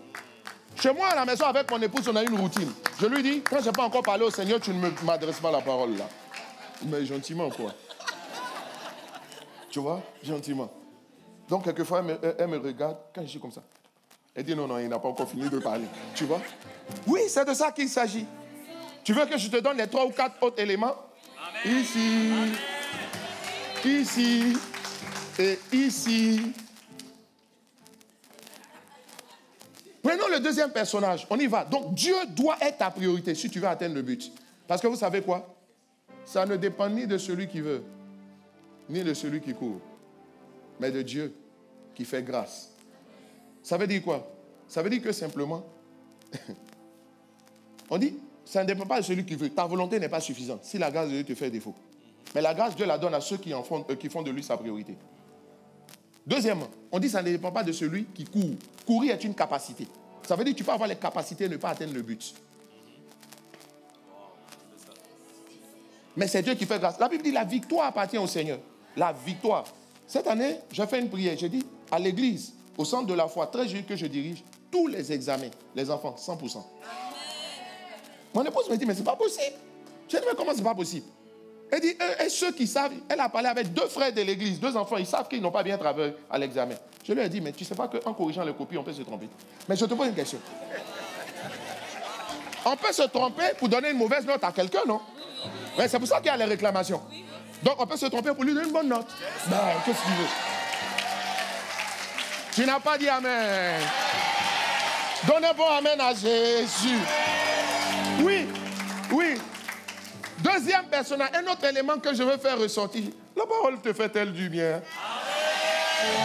S2: Chez moi, à la maison, avec mon épouse, on a une routine. Je lui dis, quand je n'ai pas encore parlé au Seigneur, tu ne m'adresses pas la parole là. Mais gentiment, quoi. Tu vois? Gentiment. Donc, quelquefois, elle me regarde quand je suis comme ça. Elle dit, non, il n'a pas encore fini de parler. Tu vois? Oui, c'est de ça qu'il s'agit. Tu veux que je te donne les 3 ou 4 autres éléments? Amen. Ici et ici. Prenons le deuxième personnage. On y va. Donc, Dieu doit être ta priorité si tu veux atteindre le but. Parce que vous savez quoi? Ça ne dépend ni de celui qui veut, ni de celui qui court, mais de Dieu qui fait grâce. Ça veut dire quoi? Ça veut dire que simplement, on dit, ça ne dépend pas de celui qui veut. Ta volonté n'est pas suffisante si la grâce de Dieu te fait défaut. Mais la grâce, Dieu la donne à ceux qui font de lui sa priorité. Deuxièmement, on dit que ça ne dépend pas de celui qui court. Courir est une capacité. Ça veut dire que tu peux avoir les capacités et ne pas atteindre le but. Mais c'est Dieu qui fait grâce. La Bible dit la victoire appartient au Seigneur. La victoire. Cette année, j'ai fait une prière. J'ai dit à l'église, au centre de la foi, très juste que je dirige, tous les examens, les enfants, 100%. Mon épouse me dit, mais c'est pas possible. Je dis, mais comment c'est pas possible? Elle dit, et ceux qui savent, elle a parlé avec 2 frères de l'église, 2 enfants, ils savent qu'ils n'ont pas bien travaillé à l'examen. Je lui ai dit, mais tu ne sais pas qu'en corrigeant les copies, on peut se tromper. Mais je te pose une question. On peut se tromper pour donner une mauvaise note à quelqu'un, non? Ouais, c'est pour ça qu'il y a les réclamations. Donc on peut se tromper pour lui donner une bonne note. Ben, qu'est-ce que tu veux? Tu n'as pas dit amen. Donne un bon amen à Jésus. Oui, oui. Deuxième personnage, un autre élément que je veux faire ressortir. La parole te fait-elle du bien?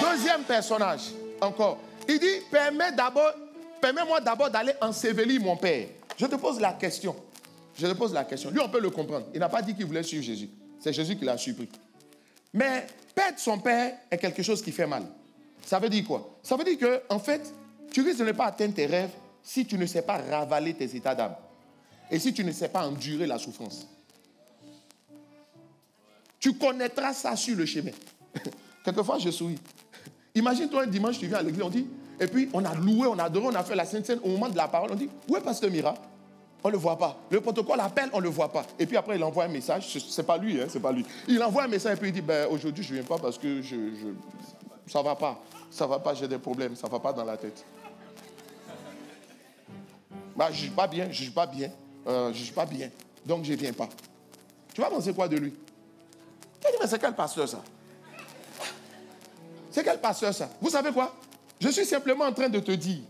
S2: Deuxième personnage, encore. Il dit, permets-moi d'abord d'aller ensevelir mon père. Je te pose la question. Lui, on peut le comprendre. Il n'a pas dit qu'il voulait suivre Jésus. C'est Jésus qui l'a surpris. Mais perdre son père est quelque chose qui fait mal. Ça veut dire quoi? Ça veut dire que, en fait, tu risques de ne pas atteindre tes rêves si tu ne sais pas ravaler tes états d'âme. Et si tu ne sais pas endurer la souffrance. Tu connaîtras ça sur le chemin. Quelquefois, je souris. Imagine-toi un dimanche, tu viens à l'église, on dit, et puis on a loué, on a adoré, on a fait la Sainte Seine. Au moment de la parole, on dit, où est Pasteur Mira? On ne le voit pas. Le protocole appelle, on ne le voit pas. Et puis après, il envoie un message. C'est pas lui, hein, c'est pas lui. Il envoie un message et puis il dit, ben, aujourd'hui, je ne viens pas parce que ça ne va pas. Ça ne va pas, j'ai des problèmes. Ça ne va pas dans la tête. Bah, je ne juge pas bien. Donc, je ne viens pas. Tu vas penser quoi de lui? Tu dis, mais c'est quel pasteur ça? C'est quel pasteur ça? Vous savez quoi? Je suis simplement en train de te dire,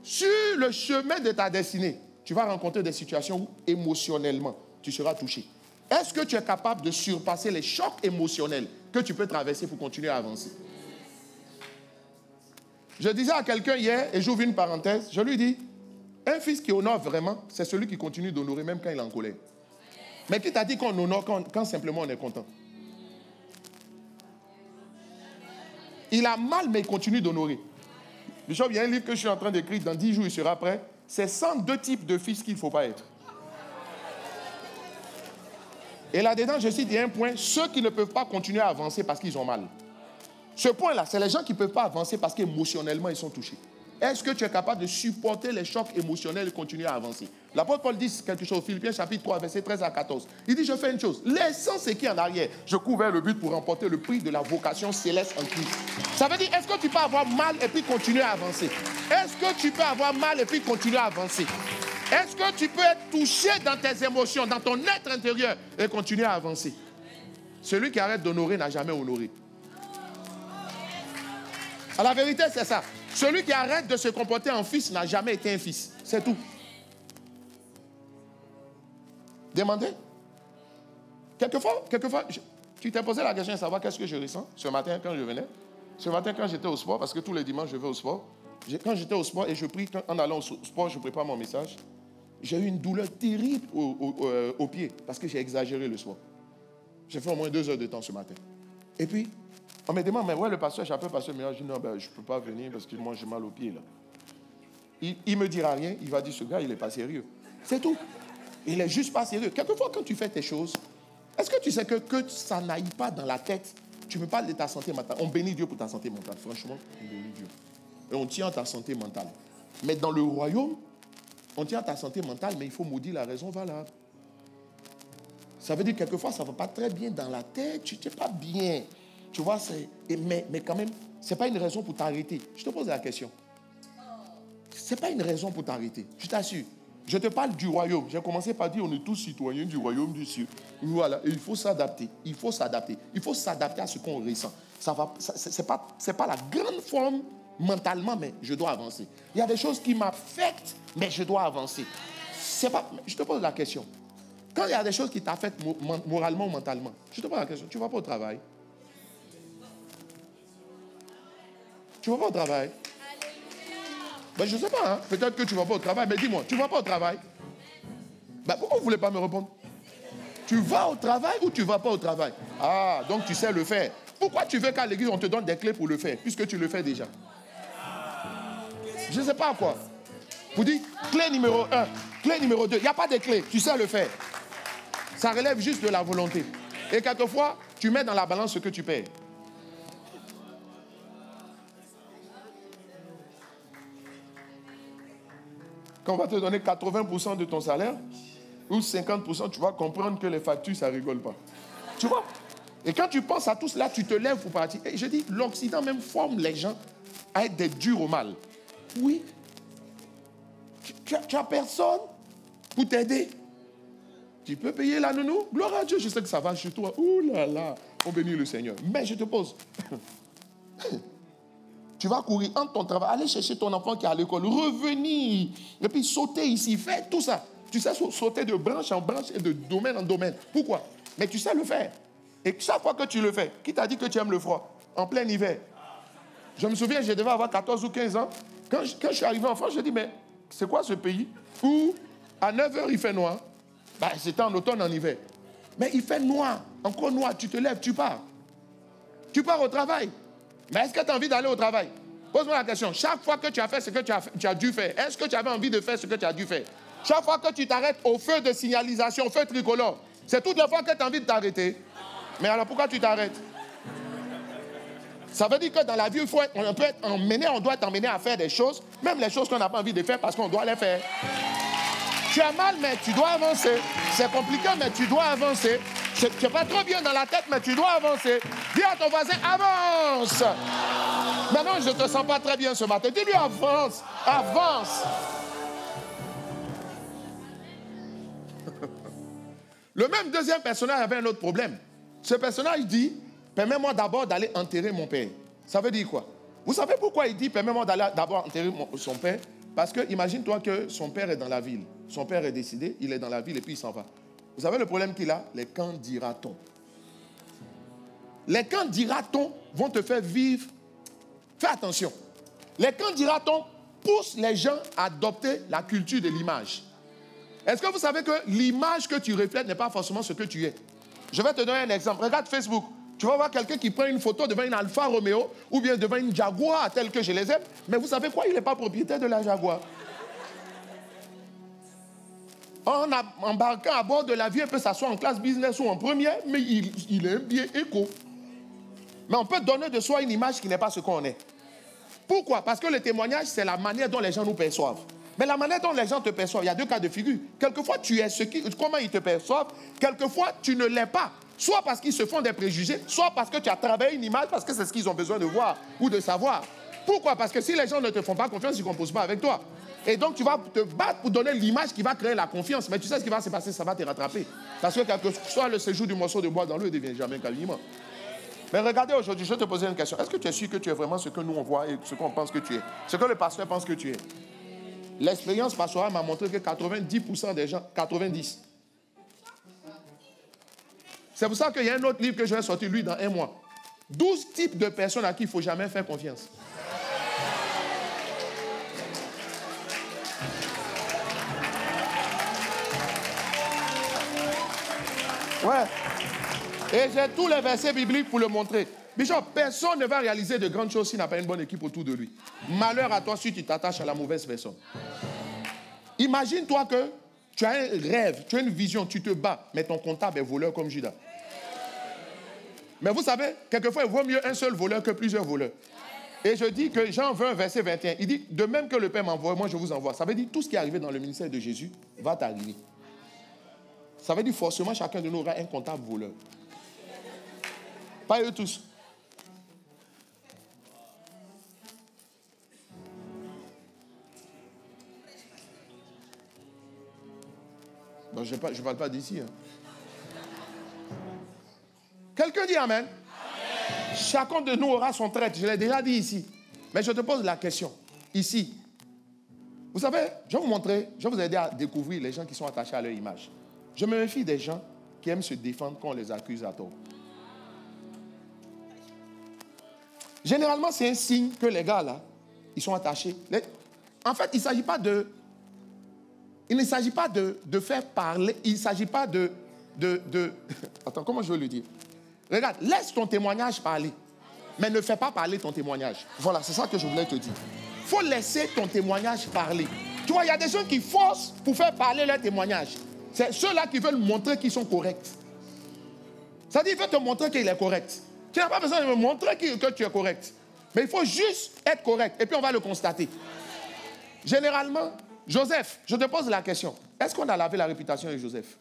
S2: sur le chemin de ta destinée, tu vas rencontrer des situations où, émotionnellement, tu seras touché. Est-ce que tu es capable de surpasser les chocs émotionnels que tu peux traverser pour continuer à avancer? Je disais à quelqu'un hier, et j'ouvre une parenthèse, je lui dis, un fils qui honore vraiment, c'est celui qui continue d'honorer même quand il est en colère. Mais qui t'a dit qu'on honore quand simplement on est content? Il a mal, mais il continue d'honorer. Bishop, il y a un livre que je suis en train d'écrire, dans 10 jours, il sera prêt. C'est 102 types de fils qu'il ne faut pas être. Et là-dedans, je cite, il y a un point, ceux qui ne peuvent pas continuer à avancer parce qu'ils ont mal. Ce point-là, c'est les gens qui ne peuvent pas avancer parce qu'émotionnellement, ils sont touchés. Est-ce que tu es capable de supporter les chocs émotionnels et continuer à avancer? L'apôtre Paul dit quelque chose, Philippiens chapitre 3, verset 13 à 14. Il dit, je fais une chose, laissant ce qui est en arrière, je cours vers le but pour remporter le prix de la vocation céleste en Christ. Ça veut dire, est-ce que tu peux avoir mal et puis continuer à avancer? Est-ce que tu peux avoir mal et puis continuer à avancer? Est-ce que tu peux être touché dans tes émotions, dans ton être intérieur et continuer à avancer? Celui qui arrête d'honorer n'a jamais honoré. À la vérité, c'est ça. Celui qui arrête de se comporter en fils n'a jamais été un fils. C'est tout. Demandez. Quelquefois, tu t'es posé la question de savoir qu'est-ce que je ressens ce matin quand je venais. Ce matin quand j'étais au sport, parce que tous les dimanches je vais au sport. Quand j'étais au sport et je prie, en allant au sport, je prépare mon message. J'ai eu une douleur terrible au pied parce que j'ai exagéré le sport. J'ai fait au moins 2 heures de temps ce matin. Et puis, on me demande, mais ouais, le pasteur, j'appelle le pasteur, mais je dis non, ben, je ne peux pas venir parce que moi j'ai mal au pied là. Il ne me dira rien, il va dire ce gars, il n'est pas sérieux. C'est tout. Il n'est juste pas sérieux. Quelquefois, quand tu fais tes choses, est-ce que tu sais que ça n'aille pas dans la tête? Tu me parles de ta santé mentale. On bénit Dieu pour ta santé mentale. Franchement, on bénit Dieu. Et on tient à ta santé mentale. Mais dans le royaume, on tient à ta santé mentale, mais il faut maudire la raison valable. Ça veut dire que quelquefois, ça ne va pas très bien dans la tête. Tu n'es pas bien. Tu vois, mais quand même, ce n'est pas une raison pour t'arrêter. Je te pose la question. Ce n'est pas une raison pour t'arrêter. Je t'assure. Je te parle du royaume. J'ai commencé par dire on est tous citoyens du royaume du ciel. Voilà. Et il faut s'adapter. Il faut s'adapter. Il faut s'adapter à ce qu'on ressent. C'est pas la grande forme mentalement, mais je dois avancer. Il y a des choses qui m'affectent, mais je dois avancer. Je te pose la question. Quand il y a des choses qui t'affectent moralement ou mentalement, je te pose la question. Tu ne vas pas au travail? Tu ne vas pas au travail? Ben, je ne sais pas, hein? Peut-être que tu ne vas pas au travail, mais dis-moi, tu ne vas pas au travail? Ben, pourquoi vous ne voulez pas me répondre? Tu vas au travail ou tu ne vas pas au travail? Ah, donc tu sais le faire. Pourquoi tu veux qu'à l'église, on te donne des clés pour le faire, puisque tu le fais déjà? Je ne sais pas quoi. Vous dites, clé numéro 1, clé numéro 2, il n'y a pas de clé, tu sais le faire. Ça relève juste de la volonté. Et quelquefois, tu mets dans la balance ce que tu perds. Quand on va te donner 80% de ton salaire, ou 50%, tu vas comprendre que les factures, ça ne rigole pas. Tu vois? Et quand tu penses à tout cela, tu te lèves pour partir. Et je dis, l'Occident même forme les gens à être des durs au mal. Oui. Tu n'as personne pour t'aider. Tu peux payer la nounou. Gloire à Dieu, je sais que ça va chez toi. Ouh là là, on bénit le Seigneur. Mais je te pose. Tu vas courir entre ton travail, aller chercher ton enfant qui est à l'école, revenir, et puis sauter ici, faire tout ça. Tu sais sauter de branche en branche et de domaine en domaine. Pourquoi? Mais tu sais le faire. Et chaque fois que tu le fais, qui t'a dit que tu aimes le froid? En plein hiver. Je me souviens, je devais avoir 14 ou 15 ans. Quand je suis arrivé en France, je dis, mais c'est quoi ce pays où à 9h il fait noir? Ben, c'était en automne, en hiver. Mais il fait noir, encore noir, tu te lèves, tu pars. Tu pars au travail. Mais est-ce que tu as envie d'aller au travail? Pose-moi la question. Chaque fois que tu as fait ce que tu as dû faire, est-ce que tu avais envie de faire ce que tu as dû faire? Chaque fois que tu t'arrêtes au feu de signalisation, au feu tricolore, c'est toutes les fois que tu as envie de t'arrêter. Mais alors pourquoi tu t'arrêtes? Ça veut dire que dans la vie, on doit être emmené à faire des choses, même les choses qu'on n'a pas envie de faire parce qu'on doit les faire. Tu as mal, mais tu dois avancer. C'est compliqué, mais tu dois avancer. Tu n'es pas trop bien dans la tête, mais tu dois avancer. Dis à ton voisin, avance. Maintenant, je ne te sens pas très bien ce matin. Dis-lui, avance, avance. Le même deuxième personnage avait un autre problème. Ce personnage dit, permets-moi d'abord d'aller enterrer mon père. Ça veut dire quoi? Vous savez pourquoi il dit, permets-moi d'aller d'abord enterrer son père? Parce que imagine-toi que son père est dans la ville. Son père est décédé, il est dans la ville et puis il s'en va. Vous savez le problème qu'il a? Les quand dira-t-on. Les quand dira-t-on vont te faire vivre. Fais attention. Les quand dira-t-on poussent les gens à adopter la culture de l'image. Est-ce que vous savez que l'image que tu reflètes n'est pas forcément ce que tu es? Je vais te donner un exemple. Regarde Facebook. Tu vas voir quelqu'un qui prend une photo devant une Alfa Romeo ou bien devant une Jaguar telle que je les aime. Mais vous savez quoi? Il n'est pas propriétaire de la Jaguar. En embarquant à bord de l'avion, il peut s'asseoir en classe business ou en première, mais il est un bien éco. Mais on peut donner de soi une image qui n'est pas ce qu'on est. Pourquoi? Parce que le témoignage, c'est la manière dont les gens nous perçoivent. Mais la manière dont les gens te perçoivent, il y a deux cas de figure. Quelquefois, tu es comment ils te perçoivent. Quelquefois, tu ne l'es pas. Soit parce qu'ils se font des préjugés, soit parce que tu as travaillé une image, parce que c'est ce qu'ils ont besoin de voir ou de savoir. Pourquoi? Parce que si les gens ne te font pas confiance, ils ne composent pas avec toi. Et donc, tu vas te battre pour donner l'image qui va créer la confiance. Mais tu sais ce qui va se passer, ça va te rattraper. Parce que quel que soit le séjour du morceau de bois dans l'eau, il ne devient jamais un caliniement. Mais regardez aujourd'hui, je vais te poser une question. Est-ce que tu es sûr que tu es vraiment ce que nous on voit et ce qu'on pense que tu es? Ce que le pasteur pense que tu es? L'expérience pastorale m'a montré que 90% des gens, 90%. C'est pour ça qu'il y a un autre livre que je vais sortir, lui, dans 1 mois. 12 types de personnes à qui il ne faut jamais faire confiance. Ouais. Et j'ai tous les versets bibliques pour le montrer. Bishop, personne ne va réaliser de grandes choses s'il n'a pas une bonne équipe autour de lui. Malheur à toi si tu t'attaches à la mauvaise personne. Imagine-toi que tu as un rêve, tu as une vision, tu te bats, mais ton comptable est voleur comme Judas. Mais vous savez, quelquefois, il vaut mieux un seul voleur que plusieurs voleurs. Et je dis que Jean 20, verset 21, il dit, de même que le Père m'envoie, moi je vous envoie. Ça veut dire tout ce qui est arrivé dans le ministère de Jésus va t'arriver. Ça veut dire forcément chacun de nous aura un comptable voleur. Pas eux tous. Non, je ne parle pas d'ici. Hein. Quelqu'un dit amen. Amen. Chacun de nous aura son traître. Je l'ai déjà dit ici. Mais je te pose la question. Ici. Vous savez, je vais vous montrer, je vais vous aider à découvrir les gens qui sont attachés à leur image. Je me méfie des gens qui aiment se défendre quand on les accuse à tort. Généralement, c'est un signe que les gars, là, ils sont attachés. En fait, il ne s'agit pas de... Il ne s'agit pas de faire parler. Il ne s'agit pas de... Attends, comment je veux le dire? Regarde, laisse ton témoignage parler. Mais ne fais pas parler ton témoignage. Voilà, c'est ça que je voulais te dire. Il faut laisser ton témoignage parler. Tu vois, il y a des gens qui forcent pour faire parler leur témoignage. C'est ceux-là qui veulent montrer qu'ils sont corrects. Ça dit, il veut te montrer qu'il est correct. Tu n'as pas besoin de me montrer que tu es correct. Mais il faut juste être correct. Et puis on va le constater. Généralement, Joseph, je te pose la question. Est-ce qu'on a lavé la réputation de Joseph?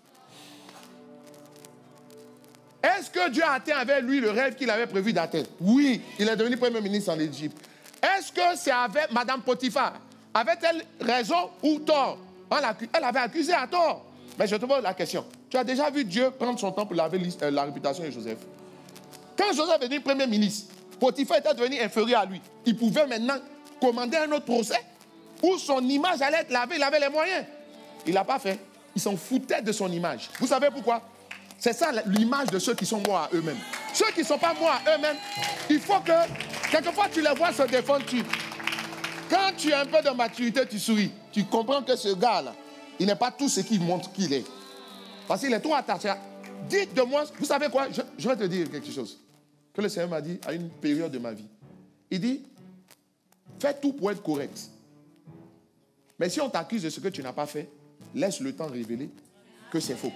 S2: Est-ce que Dieu a atteint avec lui le rêve qu'il avait prévu d'atteindre? Oui, il est devenu premier ministre en Égypte. Est-ce que c'est avec Madame Potiphar? Avait-elle raison ou tort? Elle avait accusé à tort. Mais je te pose la question. Tu as déjà vu Dieu prendre son temps pour laver la réputation de Joseph? Quand Joseph est devenu premier ministre, Potiphar était devenu inférieur à lui. Il pouvait maintenant commander un autre procès où son image allait être lavée, il avait les moyens. Il ne l'a pas fait. Il s'en foutait de son image. Vous savez pourquoi? C'est ça l'image de ceux qui sont morts à eux-mêmes. Ceux qui ne sont pas morts à eux-mêmes, il faut que, quelquefois, tu les vois se défendre. Quand tu as un peu de maturité, tu souris. Tu comprends que ce gars-là, il n'est pas tout ce qu'il montre qu'il est. Parce qu'il est trop attaché. Dites de moi, vous savez quoi? Je vais te dire quelque chose que le Seigneur m'a dit à une période de ma vie. Il dit, fais tout pour être correct. Mais si on t'accuse de ce que tu n'as pas fait, laisse le temps révéler que c'est faux.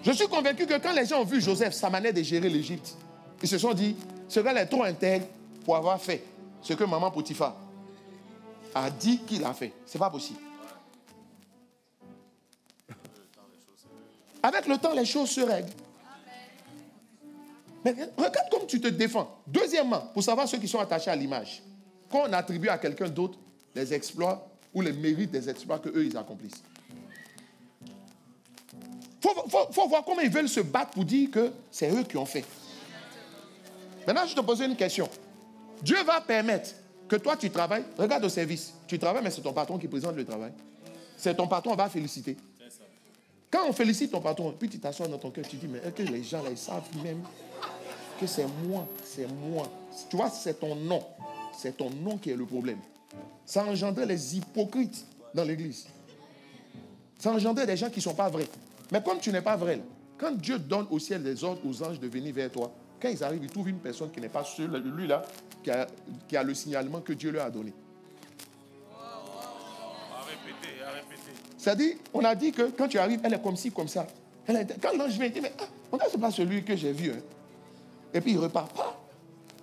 S2: Je suis convaincu que quand les gens ont vu Joseph, sa manière de gérer l'Égypte, ils se sont dit, ce gars est trop intègre pour avoir fait ce que maman Potiphar a dit qu'il a fait. Ce n'est pas possible. Avec le temps, les choses se règlent. Mais regarde comme tu te défends. Deuxièmement, pour savoir ceux qui sont attachés à l'image, quand on attribue à quelqu'un d'autre les exploits ou les mérites des exploits qu'eux, ils accomplissent. Il faut voir comment ils veulent se battre pour dire que c'est eux qui ont fait. Maintenant, je te pose une question. Dieu va permettre que toi, tu travailles. Regarde au service. Tu travailles, mais c'est ton patron qui présente le travail. C'est ton patron, on va féliciter. Quand on félicite ton patron, puis tu t'assois dans ton cœur, tu dis, mais est-ce que les gens là, ils savent même que c'est moi, c'est moi. Tu vois, c'est ton nom. C'est ton nom qui est le problème. Ça engendrait les hypocrites dans l'église. Ça engendrait des gens qui ne sont pas vrais. Mais comme tu n'es pas vrai, quand Dieu donne au ciel des ordres aux anges de venir vers toi, quand ils arrivent, ils trouvent une personne qui n'est pas celui-là, qui a le signalement que Dieu leur a donné.
S3: À répéter.
S2: C'est-à-dire, on a dit que quand tu arrives, elle est comme ci, comme ça. Quand l'ange vient, il dit, mais on a c'est pas celui que j'ai vu. Hein. Et puis il repart.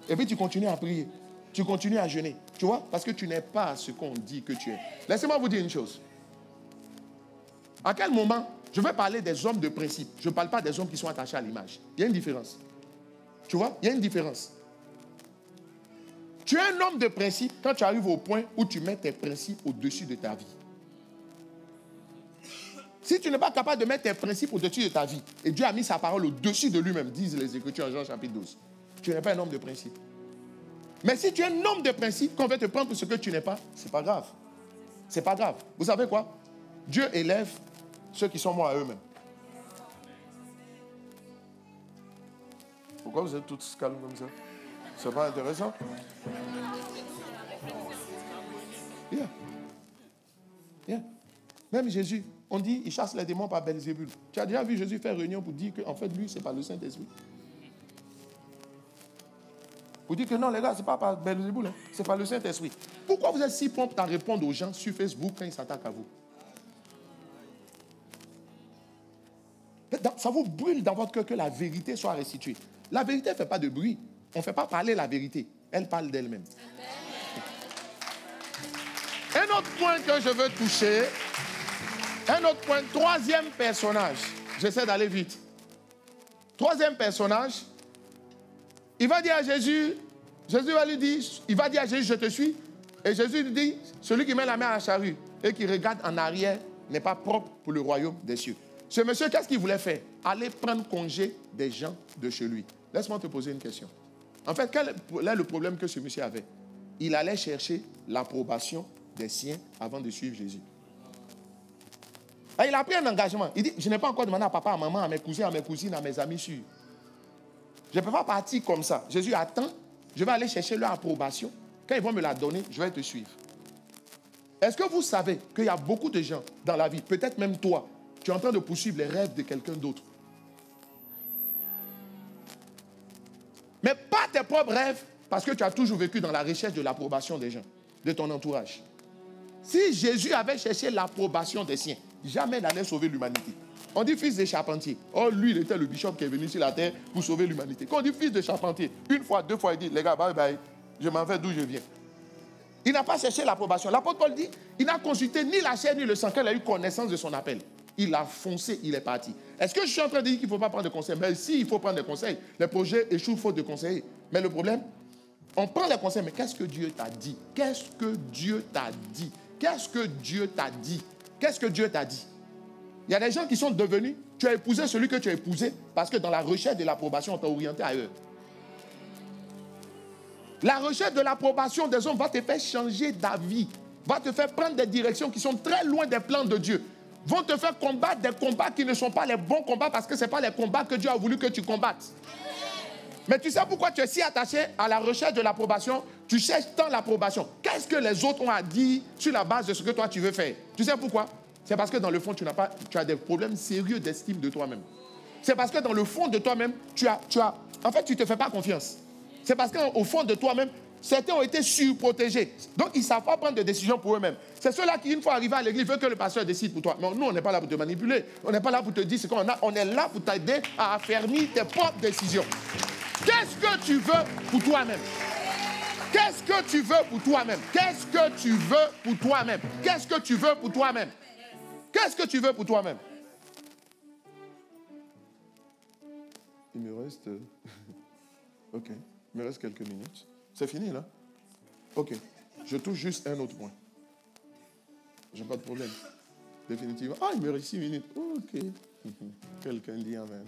S2: Et puis tu continues à prier. Tu continues à jeûner. Tu vois? Parce que tu n'es pas ce qu'on dit que tu es. Laissez-moi vous dire une chose. À quel moment, je vais parler des hommes de principe. Je ne parle pas des hommes qui sont attachés à l'image. Il y a une différence. Tu vois? Il y a une différence. Tu es un homme de principe quand tu arrives au point où tu mets tes principes au-dessus de ta vie. Si tu n'es pas capable de mettre tes principes au-dessus de ta vie, et Dieu a mis sa parole au-dessus de lui-même, disent les Écritures en Jean chapitre 12, tu n'es pas un homme de principe. Mais si tu es un homme de principe, qu'on veut te prendre pour ce que tu n'es pas, ce n'est pas grave. Ce n'est pas grave. Vous savez quoi? Dieu élève ceux qui sont morts à eux-mêmes. Pourquoi vous êtes tous calmes comme ça? C'est pas intéressant? Yeah. Yeah. Même Jésus, on dit, il chasse les démons par Belzébul. Tu as déjà vu Jésus faire réunion pour dire qu'en fait, lui, c'est pas le Saint-Esprit? Vous dites que non, les gars, c'est pas par Belzébul, hein. C'est pas le Saint-Esprit. Pourquoi vous êtes si prompt à répondre aux gens sur Facebook quand ils s'attaquent à vous? Ça vous brûle dans votre cœur que la vérité soit restituée. La vérité ne fait pas de bruit. On ne fait pas parler la vérité. Elle parle d'elle-même. Un autre point que je veux toucher, un autre point, troisième personnage. J'essaie d'aller vite. Troisième personnage, il va dire à Jésus, Jésus va lui dire, il va dire à Jésus, je te suis. Et Jésus lui dit, celui qui met la main à la charrue et qui regarde en arrière n'est pas propre pour le royaume des cieux. Ce monsieur, qu'est-ce qu'il voulait faire? Aller prendre congé des gens de chez lui. Laisse-moi te poser une question. En fait, quel est le problème que ce monsieur avait? Il allait chercher l'approbation des siens avant de suivre Jésus. Et il a pris un engagement. Il dit, je n'ai pas encore demandé à papa, à maman, à mes cousins, à mes cousines, à mes amis sûrs. Je ne peux pas partir comme ça. Jésus attend, je vais aller chercher leur approbation. Quand ils vont me la donner, je vais te suivre. Est-ce que vous savez qu'il y a beaucoup de gens dans la vie, peut-être même toi, tu es en train de poursuivre les rêves de quelqu'un d'autre? Mais pas tes propres rêves, parce que tu as toujours vécu dans la recherche de l'approbation des gens, de ton entourage. Si Jésus avait cherché l'approbation des siens, jamais il n'allait sauver l'humanité. On dit fils de charpentier. Oh, lui, il était le bishop qui est venu sur la terre pour sauver l'humanité. Quand on dit fils de charpentier, une fois, deux fois, il dit, les gars, bye bye, je m'en vais d'où je viens. Il n'a pas cherché l'approbation. L'apôtre Paul dit, il n'a consulté ni la chair ni le sang quand il a eu connaissance de son appel. Il a foncé, il est parti. Est-ce que je suis en train de dire qu'il ne faut pas prendre de conseils? Mais si, il faut prendre des conseils. Les projets échouent faute de conseiller. Mais le problème, on prend les conseils, mais qu'est-ce que Dieu t'a dit? Qu'est-ce que Dieu t'a dit? Qu'est-ce que Dieu t'a dit? Qu'est-ce que Dieu t'a dit? Il y a des gens qui sont devenus, tu as épousé celui que tu as épousé parce que dans la recherche de l'approbation, on t'a orienté ailleurs. La recherche de l'approbation des hommes va te faire changer d'avis, va te faire prendre des directions qui sont très loin des plans de Dieu, vont te faire combattre des combats qui ne sont pas les bons combats parce que ce n'est pas les combats que Dieu a voulu que tu combattes. Mais tu sais pourquoi tu es si attaché à la recherche de l'approbation? Tu cherches tant l'approbation. Qu'est-ce que les autres ont à dire sur la base de ce que toi tu veux faire? Tu sais pourquoi? C'est parce que dans le fond, tu as des problèmes sérieux d'estime de toi-même. C'est parce que dans le fond de toi-même, en fait, tu ne te fais pas confiance. C'est parce qu'au fond de toi-même, certains ont été surprotégés. Donc, ils ne savent pas prendre de décisions pour eux-mêmes. C'est ceux-là qui, une fois arrivés à l'église, veulent que le pasteur décide pour toi. Mais nous, on n'est pas là pour te manipuler. On n'est pas là pour te dire ce qu'on a. On est là pour t'aider à affermir tes propres décisions. Qu'est-ce que tu veux pour toi-même? Qu'est-ce que tu veux pour toi-même? Qu'est-ce que tu veux pour toi-même? Qu'est-ce que tu veux pour toi-même? Qu'est-ce que tu veux pour toi-même? Il me reste... Ok, il me reste quelques minutes. C'est fini, là? Ok, je touche juste un autre point. J'ai pas de problème. Définitivement. Ah, il me reste 6 minutes. Ok. Quelqu'un dit amen.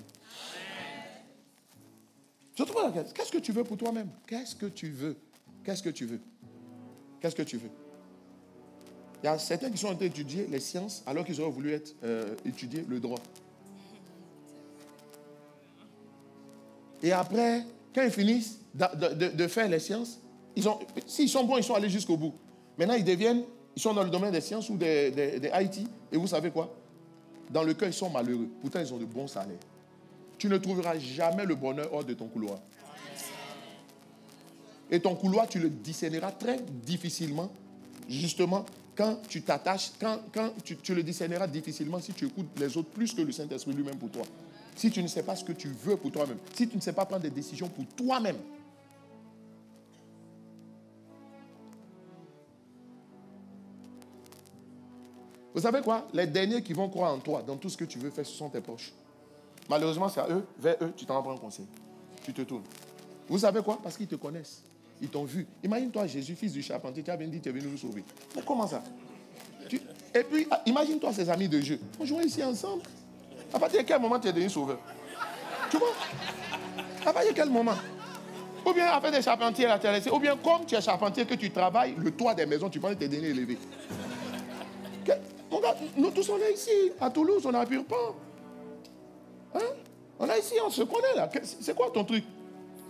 S2: Je trouve la question. Qu'est-ce que tu veux pour toi-même? Qu'est-ce que tu veux? Qu'est-ce que tu veux? Qu'est-ce que tu veux? Il y a certains qui sont en train d'étudier les sciences alors qu'ils auraient voulu étudier le droit. Et après, quand ils finissent de faire les sciences, s'ils sont bons, ils sont allés jusqu'au bout. Maintenant, ils sont dans le domaine des sciences ou des IT. Et vous savez quoi? Dans le cœur, ils sont malheureux. Pourtant, ils ont de bons salaires. Tu ne trouveras jamais le bonheur hors de ton couloir. Et ton couloir, tu le discerneras très difficilement, justement, quand tu t'attaches, quand tu le discerneras difficilement si tu écoutes les autres plus que le Saint-Esprit lui-même pour toi. Si tu ne sais pas ce que tu veux pour toi-même, si tu ne sais pas prendre des décisions pour toi-même. Vous savez quoi? Les derniers qui vont croire en toi, dans tout ce que tu veux faire, ce sont tes proches. Malheureusement, c'est à eux, vers eux, tu t'en prends conseil. Tu te tournes. Vous savez quoi? Parce qu'ils te connaissent. Ils t'ont vu. Imagine-toi, Jésus, fils du charpentier, tu as bien dit, tu es venu nous sauver. Mais comment ça? Et puis, imagine-toi ces amis de jeu. On joue ici ensemble. À partir de quel moment tu es devenu sauveur? Tu vois? À partir de quel moment? Ou bien après des charpentiers à la terre, ou bien comme tu es charpentier que tu travailles, le toit des maisons, tu penses que tu es devenu élevé. Mon gars, nous tous on est ici, à Toulouse, on a pur pan. Hein? On est ici, on se connaît là. C'est quoi ton truc?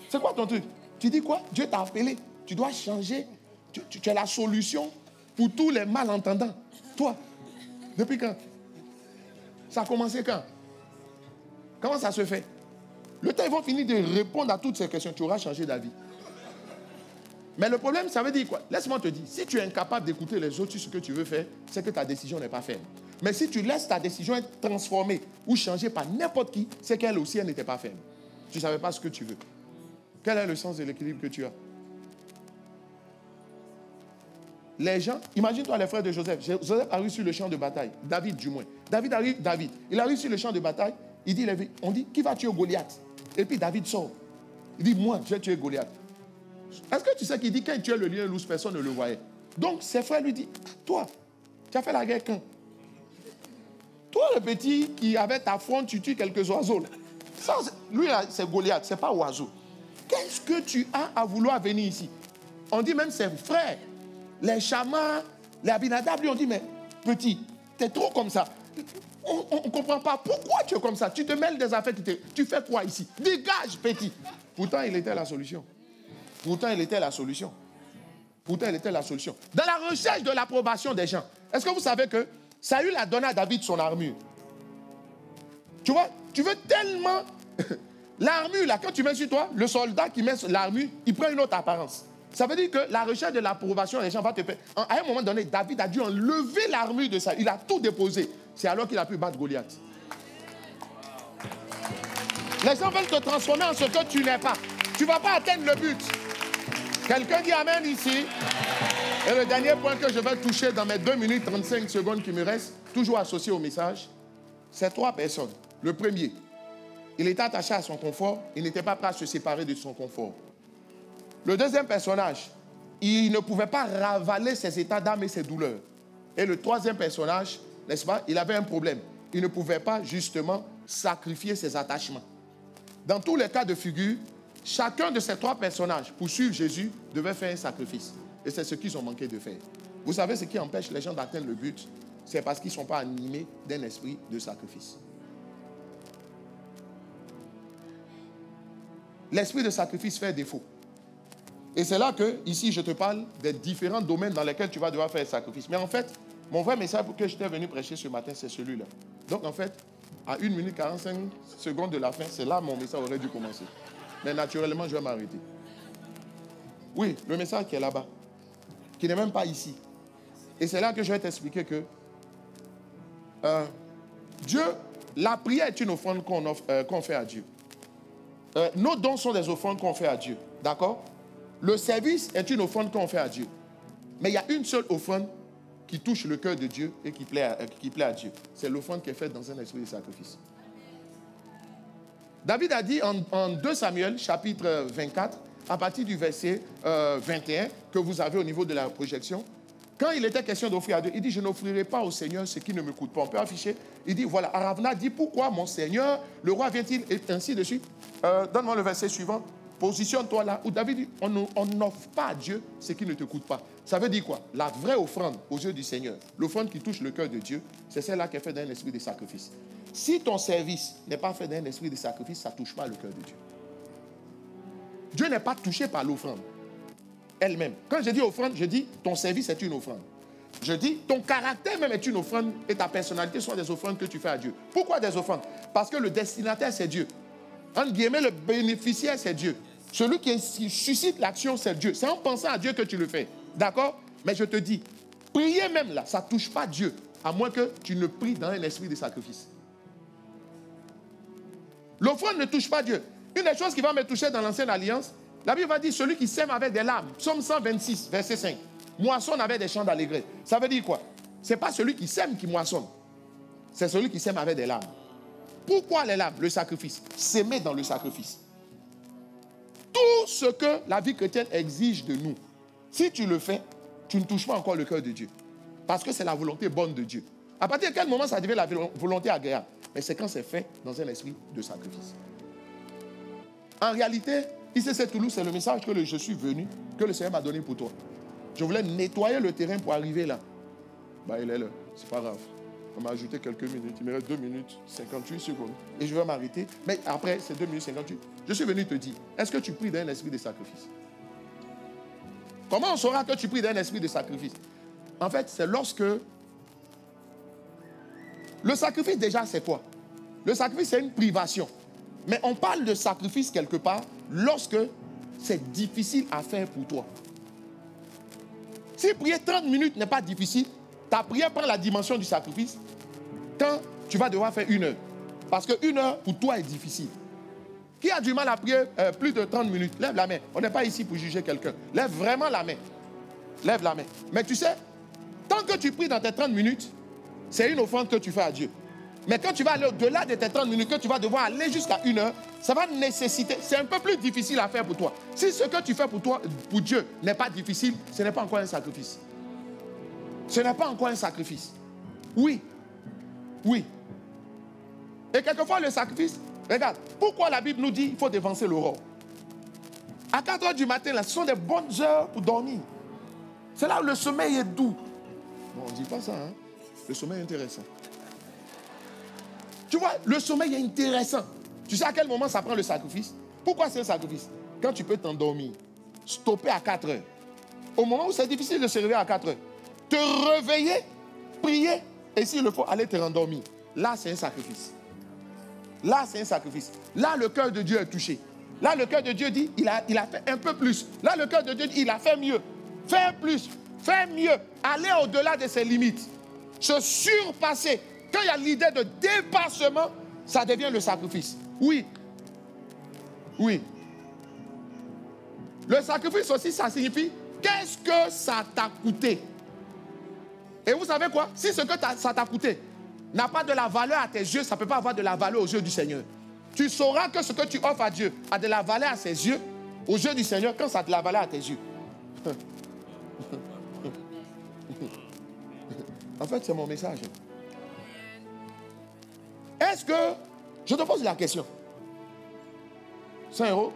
S2: C'est quoi ton truc? Tu dis quoi? Dieu t'a appelé. Tu dois changer. Tu es la solution pour tous les malentendants. Toi, depuis quand? Ça a commencé quand? Comment ça se fait? Le temps, ils vont finir de répondre à toutes ces questions. Tu auras changé d'avis. Mais le problème, ça veut dire quoi? Laisse-moi te dire, si tu es incapable d'écouter les autres sur ce que tu veux faire, c'est que ta décision n'est pas ferme. Mais si tu laisses ta décision être transformée ou changée par n'importe qui, c'est qu'elle aussi, elle n'était pas ferme. Tu ne savais pas ce que tu veux. Quel est le sens de l'équilibre que tu as? Les gens, imagine-toi les frères de Joseph. Joseph arrive sur le champ de bataille. David, du moins. David. Il arrive sur le champ de bataille. Il dit, on dit, qui va tuer Goliath? Et puis David sort. Il dit, moi, je vais tuer Goliath. Est-ce que tu sais qu'il dit, quand il tuait le lion loup, personne ne le voyait? Donc, ses frères lui disent, toi, tu as fait la guerre quand? Toi, le petit qui avait ta fronde, tu tues quelques oiseaux. Ça, lui, là, c'est Goliath, ce n'est pas oiseau. Qu'est-ce que tu as à vouloir venir ici? On dit même ses frères, les Shammah, les Abinadab, lui, on dit, mais petit, tu es trop comme ça. On ne comprend pas pourquoi tu es comme ça. Tu te mêles des affaires, tu fais quoi ici? Dégage, petit. Pourtant, il était la solution. Pourtant, il était la solution. Dans la recherche de l'approbation des gens, est-ce que vous savez que Saül a donné à David son armure? Tu vois, tu veux tellement... L'armure, là, quand tu mets sur toi, le soldat qui met l'armure, il prend une autre apparence. Ça veut dire que la recherche de l'approbation des gens va te faire... À un moment donné, David a dû enlever l'armure de Saül. Il a tout déposé. C'est alors qu'il a pu battre Goliath. Les gens veulent te transformer en ce que tu n'es pas. Tu ne vas pas atteindre le but. Quelqu'un dit Amen ici. Et le dernier point que je vais toucher dans mes 2 minutes 35 secondes qui me restent, toujours associé au message, c'est 3 personnes. Le premier, il était attaché à son confort, il n'était pas prêt à se séparer de son confort. Le deuxième personnage, il ne pouvait pas ravaler ses états d'âme et ses douleurs. Et le troisième personnage, n'est-ce pas, il avait un problème. Il ne pouvait pas justement sacrifier ses attachements. Dans tous les cas de figure, chacun de ces 3 personnages, pour suivre Jésus, devait faire un sacrifice. Et c'est ce qu'ils ont manqué de faire. Vous savez ce qui empêche les gens d'atteindre le but? C'est parce qu'ils ne sont pas animés d'un esprit de sacrifice. L'esprit de sacrifice fait défaut. Et c'est là que, ici, je te parle des différents domaines dans lesquels tu vas devoir faire un sacrifice. Mais en fait, mon vrai message pour que j'étais venu prêcher ce matin, c'est celui-là. Donc, en fait, à 1 minute 45 secondes de la fin, c'est là mon message aurait dû commencer. Mais naturellement, je vais m'arrêter. Oui, le message qui est là-bas, qui n'est même pas ici. Et c'est là que je vais t'expliquer que Dieu, la prière est une offrande qu'on fait à Dieu. Nos dons sont des offrandes qu'on fait à Dieu. D'accord? Le service est une offrande qu'on fait à Dieu. Mais il y a une seule offrande qui touche le cœur de Dieu et qui plaît à Dieu. C'est l'offrande qui est faite dans un esprit de sacrifice. David a dit en 2 Samuel, chapitre 24, à partir du verset 21, que vous avez au niveau de la projection, quand il était question d'offrir à Dieu, il dit, je n'offrirai pas au Seigneur ce qui ne me coûte pas. On peut afficher, il dit, voilà, Aravna dit, pourquoi mon Seigneur, le roi vient-il, et ainsi de suite. Donne-moi le verset suivant. Positionne-toi là, où David dit, on n'offre pas à Dieu ce qui ne te coûte pas. Ça veut dire quoi? La vraie offrande aux yeux du Seigneur, l'offrande qui touche le cœur de Dieu, c'est celle-là qui est faite d'un esprit de sacrifice. Si ton service n'est pas fait d'un esprit de sacrifice, ça ne touche pas le cœur de Dieu. Dieu n'est pas touché par l'offrande elle-même. Quand je dis offrande, je dis ton service est une offrande. Je dis ton caractère même est une offrande et ta personnalité sont des offrandes que tu fais à Dieu. Pourquoi des offrandes? Parce que le destinataire, c'est Dieu. Entre guillemets, le bénéficiaire, c'est Dieu. Celui qui suscite l'action, c'est Dieu. C'est en pensant à Dieu que tu le fais. D'accord? Mais je te dis, prier même là, ça ne touche pas Dieu, à moins que tu ne pries dans un esprit de sacrifice. L'offrande ne touche pas Dieu. Une des choses qui va me toucher dans l'ancienne alliance, la Bible va dire celui qui sème avec des larmes. Psaume 126, verset 5. Moissonne avec des chants d'allégresse. Ça veut dire quoi? Ce n'est pas celui qui sème qui moissonne. C'est celui qui sème avec des larmes. Pourquoi les larmes? Le sacrifice. S'aimer dans le sacrifice. Tout ce que la vie chrétienne exige de nous, si tu le fais, tu ne touches pas encore le cœur de Dieu. Parce que c'est la volonté bonne de Dieu. À partir de quel moment ça devient la volonté agréable? Mais c'est quand c'est fait dans un esprit de sacrifice. En réalité, ICC Toulouse, c'est le message que je suis venu, que le Seigneur m'a donné pour toi. Je voulais nettoyer le terrain pour arriver là. Il est là, c'est pas grave. On m'a ajouté quelques minutes, il me reste 2 minutes 58 secondes. Et je vais m'arrêter. Mais après ces 2 minutes 58, je suis venu te dire, est-ce que tu pries d'un esprit de sacrifice? Comment on saura que tu pries d'un esprit de sacrifice? En fait, c'est lorsque... Le sacrifice déjà, c'est quoi? Le sacrifice, c'est une privation. Mais on parle de sacrifice quelque part lorsque c'est difficile à faire pour toi. Si prier 30 minutes n'est pas difficile, ta prière prend la dimension du sacrifice quand tu vas devoir faire 1 heure. Parce que 1 heure, pour toi, est difficile. Qui a du mal à prier plus de 30 minutes? Lève la main. On n'est pas ici pour juger quelqu'un. Lève vraiment la main. Lève la main. Mais tu sais, tant que tu pries dans tes 30 minutes, c'est une offrande que tu fais à Dieu. Mais quand tu vas aller au-delà de tes 30 minutes, que tu vas devoir aller jusqu'à 1 heure, ça va nécessiter, c'est un peu plus difficile à faire pour toi. Si ce que tu fais pour toi, pour Dieu, n'est pas difficile, ce n'est pas encore un sacrifice. Ce n'est pas encore un sacrifice. Oui. Oui. Et quelquefois, le sacrifice, regarde, pourquoi la Bible nous dit qu'il faut dévancer l'aurore? À 4 heures du matin, là, ce sont des bonnes heures pour dormir. C'est là où le sommeil est doux. Bon, on ne dit pas ça, hein? Le sommeil est intéressant. Tu vois, le sommeil est intéressant. Tu sais à quel moment ça prend le sacrifice? Pourquoi c'est un sacrifice? Quand tu peux t'endormir, stopper à 4 heures. Au moment où c'est difficile de se réveiller à 4 heures, te réveiller, prier, et s'il le faut, aller te rendormir. Là, c'est un sacrifice. Là, c'est un sacrifice. Là, le cœur de Dieu est touché. Là, le cœur de Dieu dit, il a fait un peu plus. Là, le cœur de Dieu dit, il a fait mieux. Faire plus, faire mieux, aller au-delà de ses limites. Se surpasser. Quand il y a l'idée de dépassement, ça devient le sacrifice. Oui. Oui. Le sacrifice aussi, ça signifie, qu'est-ce que ça t'a coûté? Et vous savez quoi? Si ce que ça t'a coûté n'a pas de la valeur à tes yeux, ça ne peut pas avoir de la valeur aux yeux du Seigneur. Tu sauras que ce que tu offres à Dieu a de la valeur à ses yeux, aux yeux du Seigneur, quand ça a de la valeur à tes yeux. En fait, c'est mon message. Est-ce que, je te pose la question, 100 €,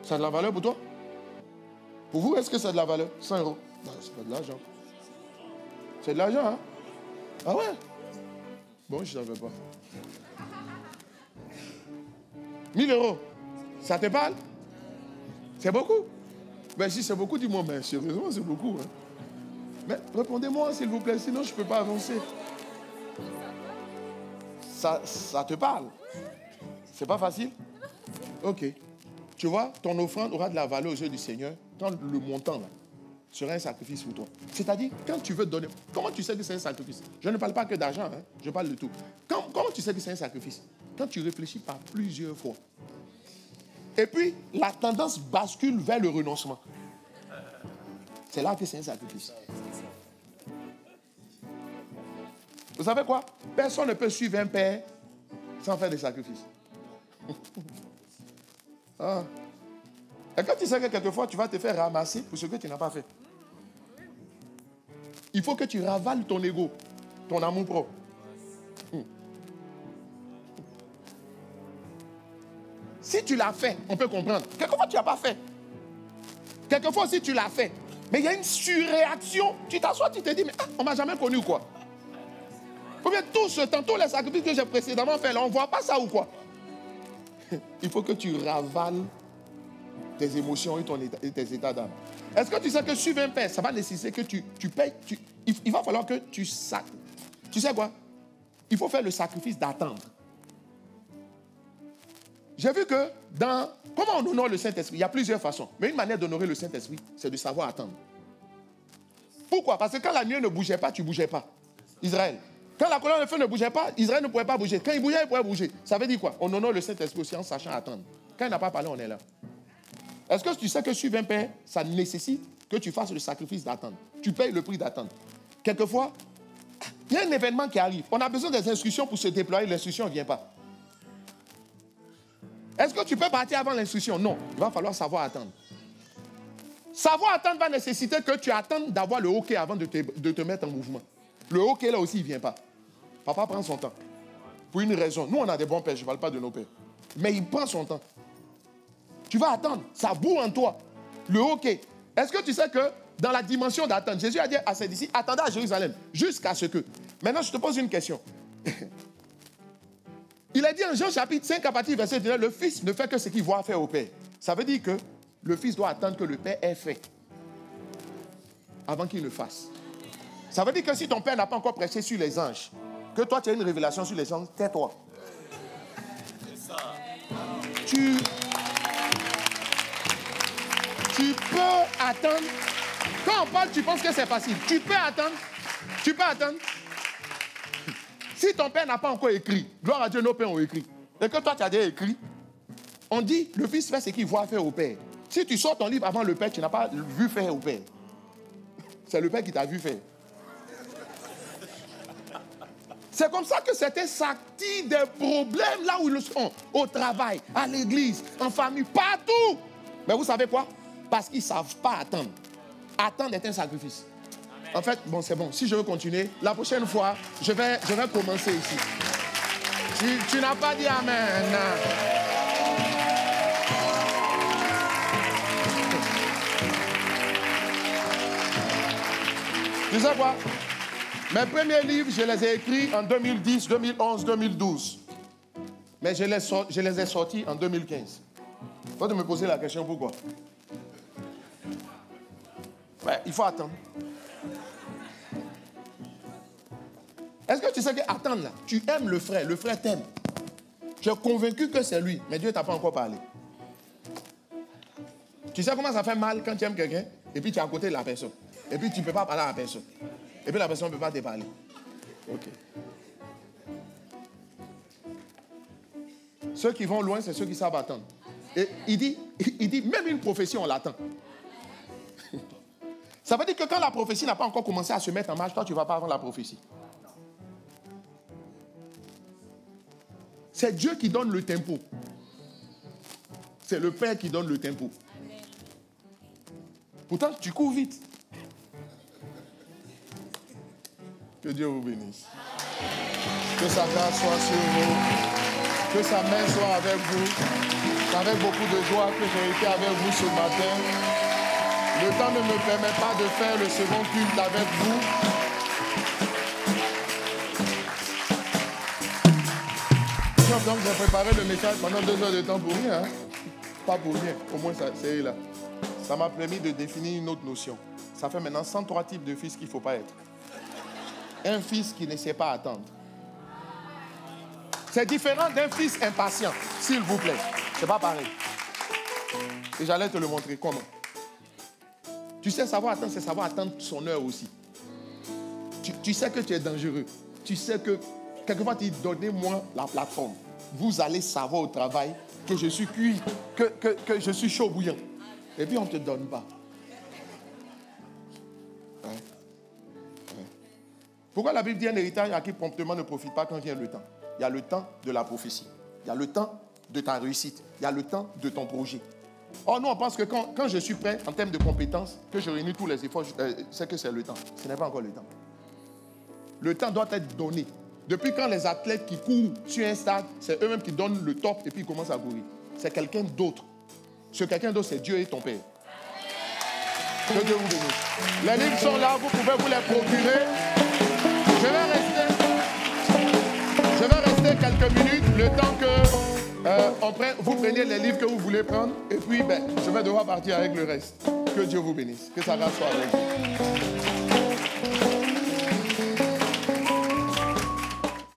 S2: ça a de la valeur pour toi? Pour vous, est-ce que ça a de la valeur? 100 €. Non, c'est pas de l'argent. C'est de l'argent, hein? Ah ouais? Bon, je ne savais pas. 1 000 €, ça te parle? C'est beaucoup? Ben si c'est beaucoup, dis-moi, mais sérieusement, c'est beaucoup. Hein? Mais répondez-moi, s'il vous plaît, sinon je ne peux pas avancer. Ça te parle? C'est pas facile? Ok. Tu vois, ton offrande aura de la valeur aux yeux du Seigneur quand le montant là, sera un sacrifice pour toi. C'est-à-dire, quand tu veux donner... Comment tu sais que c'est un sacrifice? Je ne parle pas que d'argent, hein? Je parle de tout. Comment tu sais que c'est un sacrifice? Quand tu réfléchis par plusieurs fois. Et puis, la tendance bascule vers le renoncement. C'est là que c'est un sacrifice. Vous savez quoi? Personne ne peut suivre un père sans faire des sacrifices. Ah. Et quand tu sais que quelquefois, tu vas te faire ramasser pour ce que tu n'as pas fait. Il faut que tu ravales ton ego, ton amour propre. Si tu l'as fait, on peut comprendre. Quelquefois, tu n'as pas fait. Quelquefois aussi, tu l'as fait. Mais il y a une surréaction. Tu t'assois, tu te dis, mais on ne m'a jamais connu, quoi. Ou bien tout ce temps, tous les sacrifices que j'ai précédemment fait, là, on ne voit pas ça ou quoi? Il faut que tu ravales tes émotions et tes états d'âme. Est-ce que tu sais que suivre un père, ça va nécessiter que tu payes. Il va falloir que tu sais quoi? Il faut faire le sacrifice d'attendre. J'ai vu que comment on honore le Saint-Esprit? Il y a plusieurs façons. Mais une manière d'honorer le Saint-Esprit, c'est de savoir attendre. Pourquoi? Parce que quand la nuée ne bougeait pas, tu ne bougeais pas. Israël. Quand la colonne de feu ne bougeait pas, Israël ne pouvait pas bouger. Quand il bougeait, il pouvait bouger. Ça veut dire quoi? On honore le Saint-Esprit aussi en sachant attendre. Quand il n'a pas parlé, on est là. Est-ce que tu sais que suivre un père, ça nécessite que tu fasses le sacrifice d'attendre? Tu payes le prix d'attendre. Quelquefois, Il y a un événement qui arrive. On a besoin des instructions pour se déployer. L'instruction ne vient pas. Est-ce que tu peux partir avant l'instruction? Non. Il va falloir savoir attendre. Savoir attendre va nécessiter que tu attendes d'avoir le OK avant de te mettre en mouvement. Le OK, là aussi, il ne vient pas. Papa prend son temps. Pour une raison. Nous, on a des bons pères. Je ne parle pas de nos pères. Mais il prend son temps. Tu vas attendre. Ça boue en toi. Le OK. Est-ce que tu sais que dans la dimension d'attente, Jésus a dit à ses disciples, attendez à Jérusalem jusqu'à ce que... Maintenant, je te pose une question. Il a dit en Jean chapitre 5, à partir du verset 19, le Fils ne fait que ce qu'il voit faire au Père. Ça veut dire que le Fils doit attendre que le Père ait fait avant qu'il le fasse. Ça veut dire que si ton Père n'a pas encore prêché sur les anges, que toi tu as une révélation sur les anges, tais-toi. Tu peux attendre. Quand on parle, tu penses que c'est facile. Tu peux attendre. Tu peux attendre. Si ton père n'a pas encore écrit, gloire à Dieu, nos pères ont écrit, et que toi tu as déjà écrit, on dit, le fils fait ce qu'il voit faire au père. Si tu sors ton livre avant le père, tu n'as pas vu faire au père. C'est le père qui t'a vu faire. C'est comme ça que certains s'activent des problèmes là où ils sont, au travail, à l'église, en famille, partout. Mais vous savez quoi? Parce qu'ils ne savent pas attendre. Attendre est un sacrifice. En fait, bon, c'est bon. Si je veux continuer, la prochaine fois, je vais commencer ici. Tu n'as pas dit Amen. Tu sais quoi? Mes premiers livres, je les ai écrits en 2010, 2011, 2012. Mais je les ai sortis en 2015. Faut me poser la question pourquoi? Ouais, il faut attendre. Est-ce que tu sais qu'attendre là, tu aimes le frère t'aime. Tu es convaincu que c'est lui, mais Dieu ne t'a pas encore parlé. Tu sais comment ça fait mal quand tu aimes quelqu'un et puis tu es à côté de la personne. Et puis tu ne peux pas parler à la personne. Et puis la personne ne peut pas te parler. Ok. Ceux qui vont loin, c'est ceux qui savent attendre. Et il dit, même une prophétie, on l'attend. Ça veut dire que quand la prophétie n'a pas encore commencé à se mettre en marche, toi, tu ne vas pas avant la prophétie. C'est Dieu qui donne le tempo. C'est le Père qui donne le tempo. Pourtant, tu cours vite. Que Dieu vous bénisse. Que sa grâce soit sur vous. Que sa main soit avec vous. C'est avec beaucoup de joie que j'ai été avec vous ce matin. Le temps ne me permet pas de faire le second culte avec vous. Donc j'ai préparé le message pendant 2 heures de temps pour rien. Hein? Pas pour rien. Au moins, c'est là. Ça m'a permis de définir une autre notion. Ça fait maintenant 103 types de fils qu'il ne faut pas être. Un fils qui ne sait pas attendre. C'est différent d'un fils impatient, s'il vous plaît. C'est pas pareil. Et j'allais te le montrer. Comment? Tu sais, savoir attendre, c'est savoir attendre son heure aussi. Tu sais que tu es dangereux. Tu sais que, quelquefois, tu dis, donnez-moi la plateforme. Vous allez savoir au travail que je suis cuit, que je suis chaud bouillant. Et puis, on ne te donne pas. Ouais. Pourquoi la Bible dit un héritage à qui promptement ne profite pas quand vient le temps? Il y a le temps de la prophétie. Il y a le temps de ta réussite. Il y a le temps de ton projet. Or, nous, on pense que quand je suis prêt, en termes de compétences, que je réunis tous les efforts, c'est que c'est le temps. Ce n'est pas encore le temps. Le temps doit être donné. Depuis quand les athlètes qui courent sur un stade, c'est eux-mêmes qui donnent le top et puis ils commencent à courir. C'est quelqu'un d'autre. Ce quelqu'un d'autre, c'est Dieu et ton Père. Que Dieu vous bénisse. Les livres sont là, vous pouvez vous les procurer. Je vais rester quelques minutes, le temps que vous preniez les livres que vous voulez prendre. Et puis, je vais devoir partir avec le reste. Que Dieu vous bénisse. Que sa grâce soit avec vous.